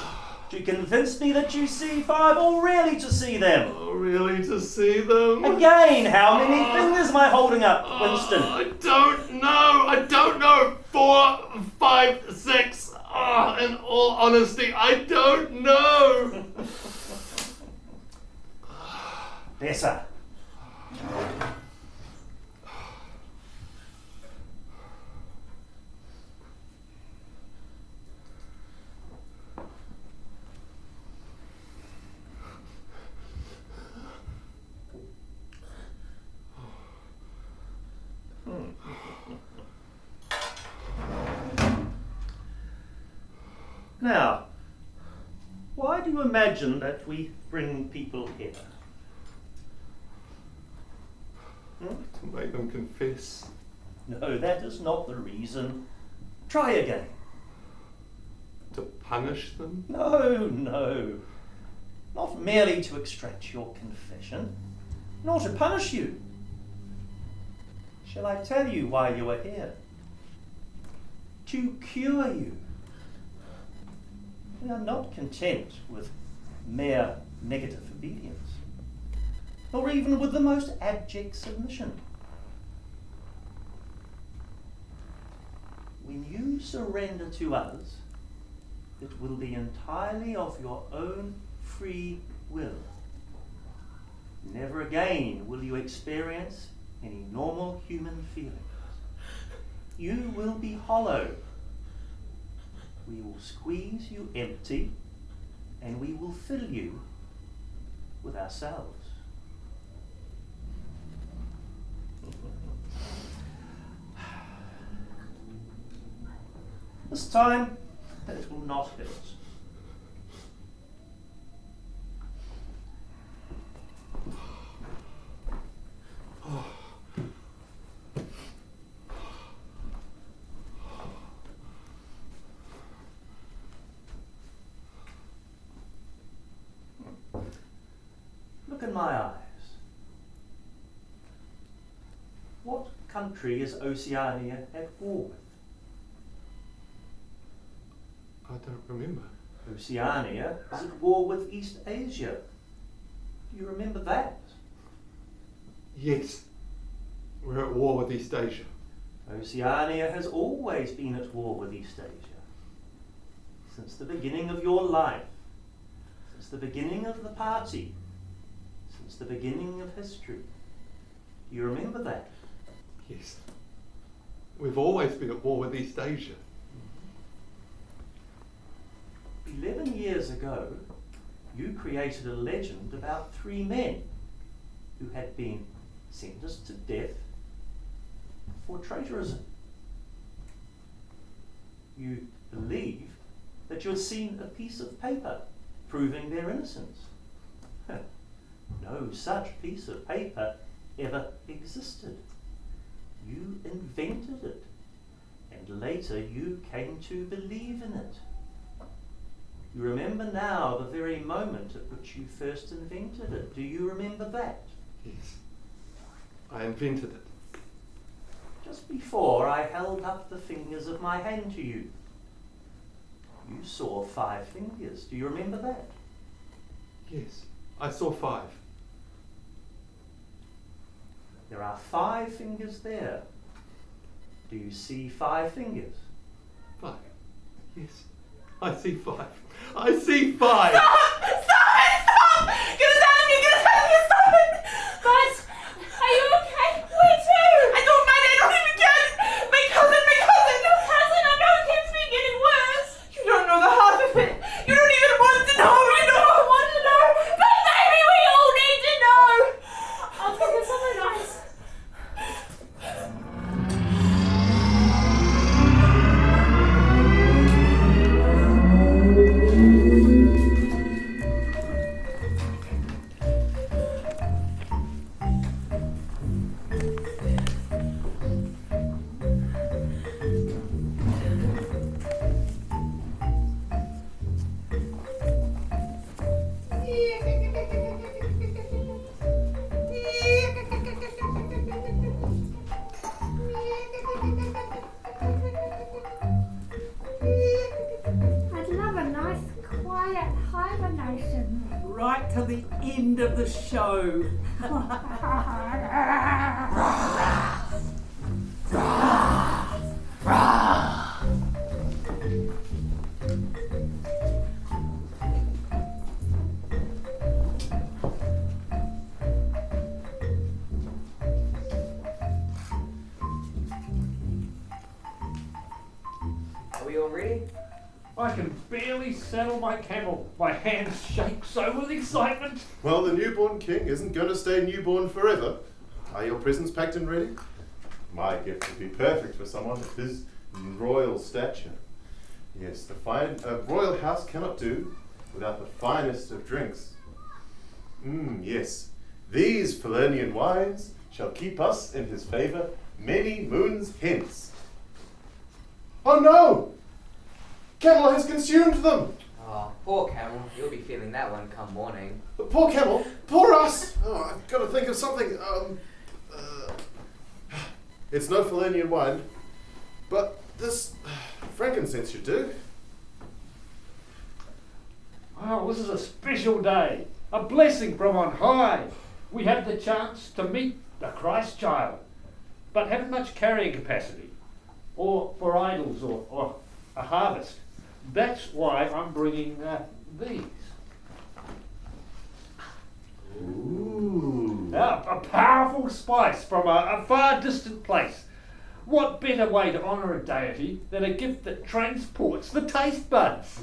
To convince me that you see 5 or really to see them? Oh, really to see them? Again, how many fingers am I holding up, Winston? I don't know. I don't know. 4, 5, 6. In all honesty, I don't know. Better. Now, why do you imagine that we bring people here? To make them confess. No, that is not the reason. Try again. To punish them? No. Not merely to extract your confession, nor to punish you. Shall I tell you why you are here? To cure you. We are not content with mere negative obedience, nor even with the most abject submission. When you surrender to us, it will be entirely of your own free will. Never again will you experience any normal human feelings. You will be hollow. We will squeeze you empty, and we will fill you with ourselves. This time, it will not hurt. Look in my eyes. What country is Oceania at war with? I don't remember. Oceania is at war with East Asia. Do you remember that? Yes. We're at war with East Asia. Oceania has always been at war with East Asia. Since the beginning of your life. Since the beginning of the party. since the beginning of history. You remember that? Yes. We've always been at war with East Asia. 11 years ago, you created a legend about 3 men who had been sentenced to death for traitorism. You believed that you had seen a piece of paper proving their innocence. No such piece of paper ever existed. You invented it, and later you came to believe in it. You remember now the very moment at which you first invented it. Do you remember that? Yes. I invented it. Just before I held up the fingers of my hand to you, you saw 5 fingers. Do you remember that? Yes, I saw 5. There are 5 fingers there. Do you see 5 fingers? 5. Yes, I see 5. I see 5! Stop it! Stop! Get us out of here! Get us out of here! Stop it! Guys, are you okay? Where to? I don't mind. I don't even care. My cousin! My cousin! Your cousin? I know it keeps me getting worse. You don't know the half of it. You don't even want to know. You don't want to know. But maybe we all need to know. I'll take you somewhere nice. I'd love a nice, quiet hibernation. Right to the end of the show. Are we all ready? I can barely saddle my camel. My hands shake so with excitement. Well, the newborn king isn't going to stay newborn forever. Are your presents packed and ready? My gift would be perfect for someone of his royal stature. Yes, the fine royal house cannot do without the finest of drinks. Yes, these Falernian wines shall keep us in his favour many moons hence. Oh no! Camel has consumed them! Oh, poor camel. You'll be feeling that one come morning. Poor camel! Poor us! Oh, I've got to think of something. It's no Falernian wine, but this frankincense should do. Oh, this is a special day. A blessing from on high. We have the chance to meet the Christ child, but haven't much carrying capacity, or for idols, or a harvest. That's why I'm bringing these. Ooh. A powerful spice from a far distant place. What better way to honour a deity than a gift that transports the taste buds?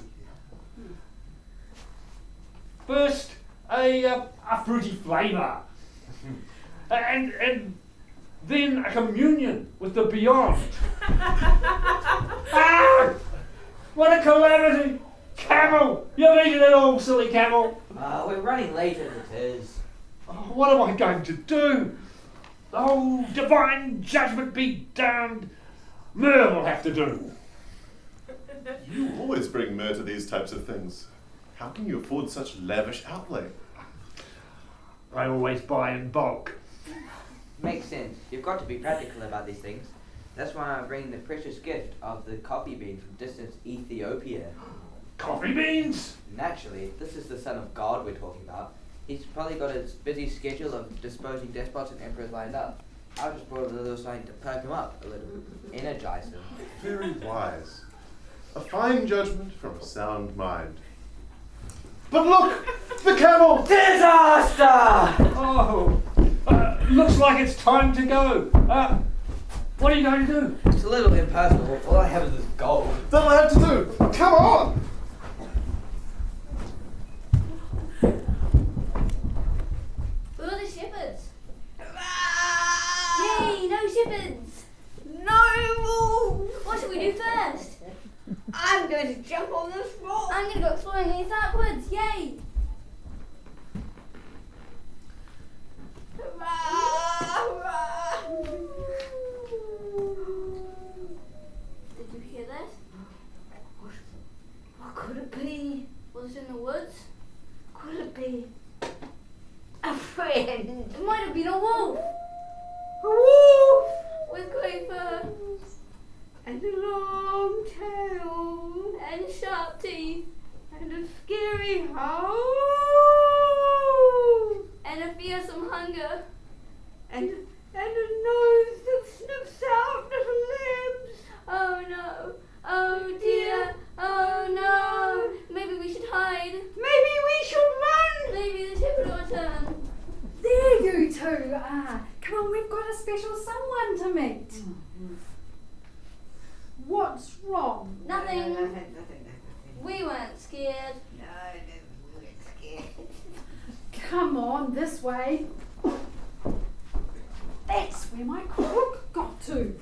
First, a fruity flavour, and then a communion with the beyond. Ah! What a calamity! Camel! You've eaten it all, silly camel! We're running late as it is. Oh, what am I going to do? Oh, divine judgment be damned! Myrrh will have to do. You always bring myrrh to these types of things. How can you afford such lavish outlay? I always buy in bulk. Makes sense. You've got to be practical about these things. That's why I'm bringing the precious gift of the coffee bean from distant Ethiopia. Coffee beans? Naturally, this is the son of God we're talking about. He's probably got a busy schedule of disposing despots and emperors lined up. I just brought a little something to perk him up a little, energize him. Very wise. A fine judgment from a sound mind. But look! The camel! Disaster! Oh, looks like it's time to go. What are you going to do? It's a little impersonal. All I have is this gold. That'll have to do. Come on! Where are the shepherds? Yay, no shepherds! No wolves! What should we do first? I'm going to jump on this rock. I'm going to go exploring these dark woods. Yay! Did you hear that? What could it be? Was it in the woods? Could it be a friend? It might have been a wolf. A wolf! With grey fur. And a long tail. And sharp teeth. And a scary howl. And a fearsome hunger. And a nose that sniffs out little limbs. Oh no. Oh dear. Oh no. Maybe we should hide. Maybe we should run. Maybe the shepherd will return. There you two are. Come on, we've got a special someone to meet. What's wrong? Nothing. Nothing. We weren't scared. No, we weren't scared. Come on, this way. That's where my crook got to.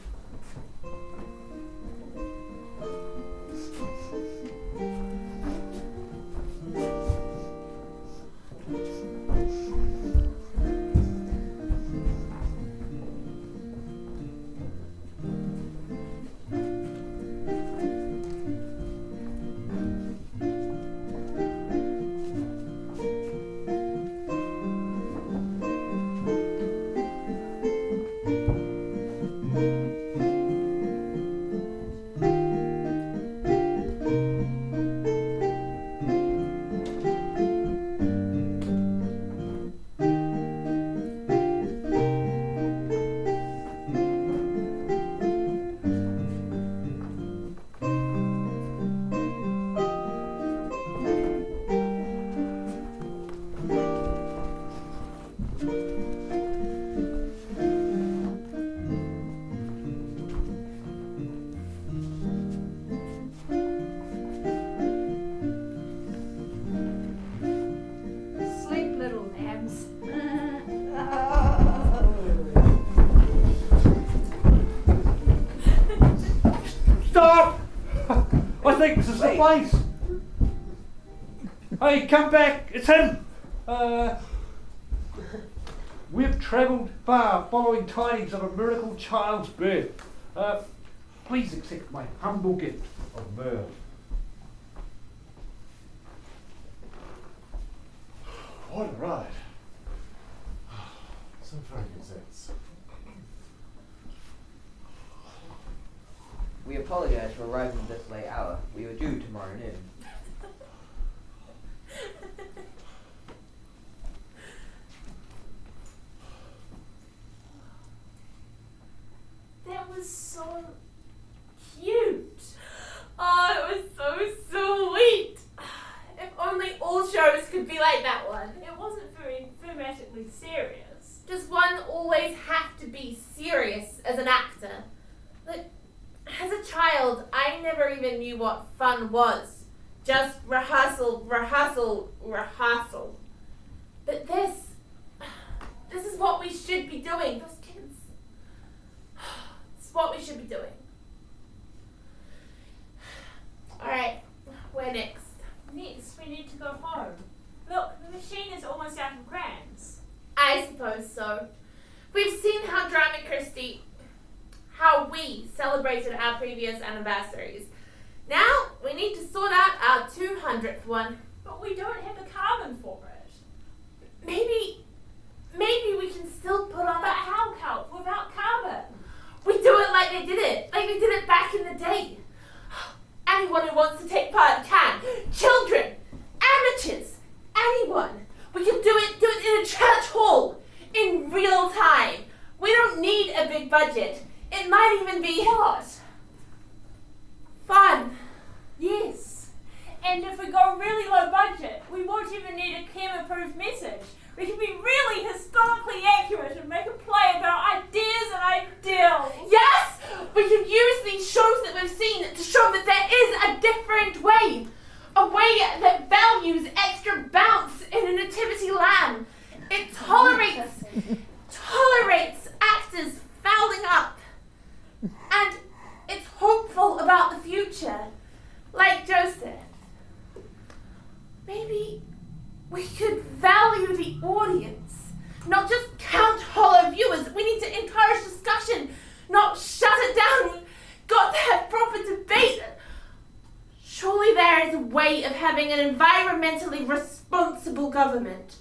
Sleep, little lambs. Stop! I think this is the place. Hey, come back. It's him. We've travelled far following tidings of a miracle child's birth. Please accept my humble gift of myrrh. What a ride. Some frankincense. We apologise for arriving at this late hour. We were due tomorrow noon. That was so cute. Oh, it was so sweet. If only all shows could be like that one. It wasn't very thematically serious. Does one always have to be serious as an actor? Like, as a child, I never even knew what fun was. Just rehearsal. But this is what we should be doing. Those kids. It's what we should be doing. Alright, where next? Next, we need to go home. Look, the machine is almost out of crayons. I suppose so. We've seen how Christi, how we celebrated our previous anniversaries. Now we need to sort out our 200th one. But we don't have the carbon for it. Maybe we can still put on But how, Cal? Without carbon? We do it like they did it back in the day. Anyone who wants to take part can. Children, amateurs, anyone. We can do it in a church hall, in real time. We don't need a big budget. It might even be What? fun. Yes. And if we go really low budget, we won't even need a Chem-approved message. We can be really historically accurate and make a play about ideas and ideals. Yes! We can use these shows that we've seen to show that there is a different way. A way that values extra bounce in a nativity lamb. It tolerates actors fouling up. And it's hopeful about the future. Like Joseph. Maybe we could value the audience, not just count hollow viewers. We need to encourage discussion, not shut it down. We've got to have proper debate. Surely there is a way of having an environmentally responsible government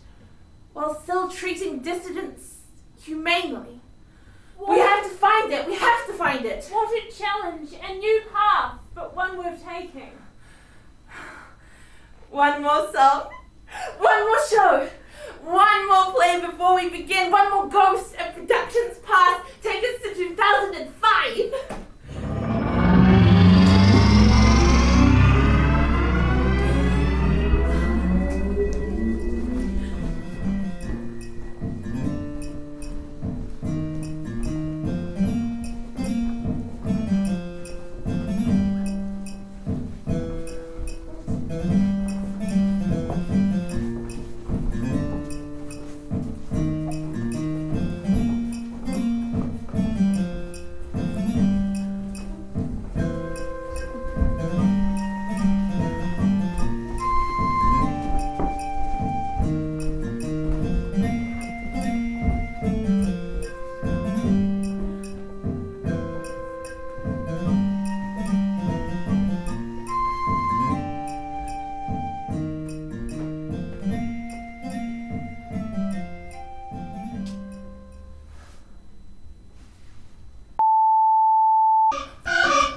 while still treating dissidents humanely. We have to find it. We have to find it. What a challenge, a new path, but one worth taking. One more song, one more show, one more play before we begin, one more ghost of productions past. Take us to 2005.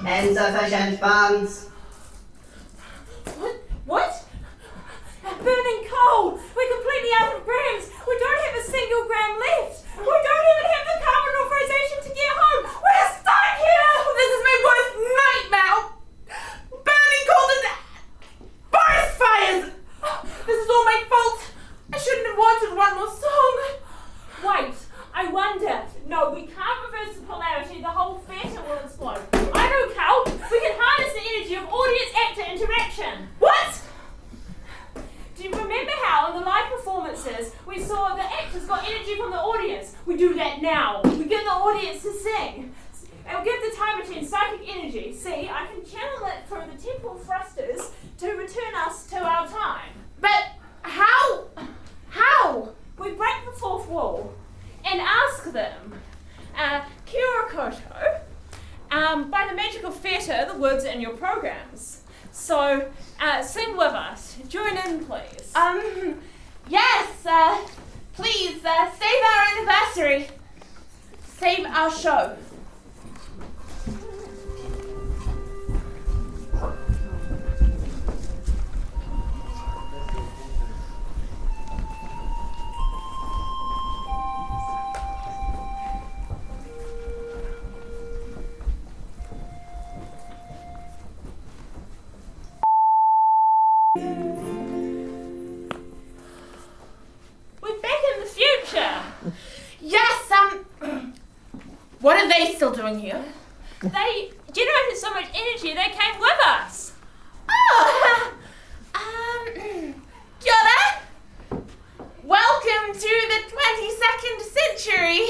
Insufficient funds. What? Burning coal! We're completely out of grams! We don't have a single gram left! We don't even have the carbon authorization to get home! We're stuck here! This is my worst nightmare! Burning coal and forest fires! This is all my fault! I shouldn't have wanted one more song! Wait, I wonder. No, we can't reverse the polarity. The whole theatre will explode. I know, Cal. We can harness the energy of audience-actor interaction. What? Do you remember how in the live performances we saw the actors got energy from the audience? We do that now. We get the audience to sing. And we give the time machine psychic energy. See, I can channel it through the temporal thrusters to return us to our time. But how? How? We break the fourth wall and ask them, Kirakoto, by the magic of theatre, the words are in your programs. So, sing with us. Join in, please. Yes, please, save our anniversary. Save our show. We're back in the future. Yes, what are they still doing here? They generated so much energy they came with us. Oh, kia ora. Welcome to the 22nd century.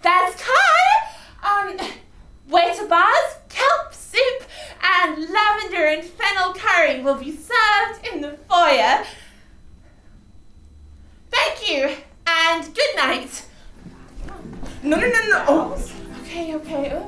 That's Kai. Waiter bars, kelp soup, and lavender and fennel curry will be served in the foyer. Thank you, and good night. No. Oh, okay.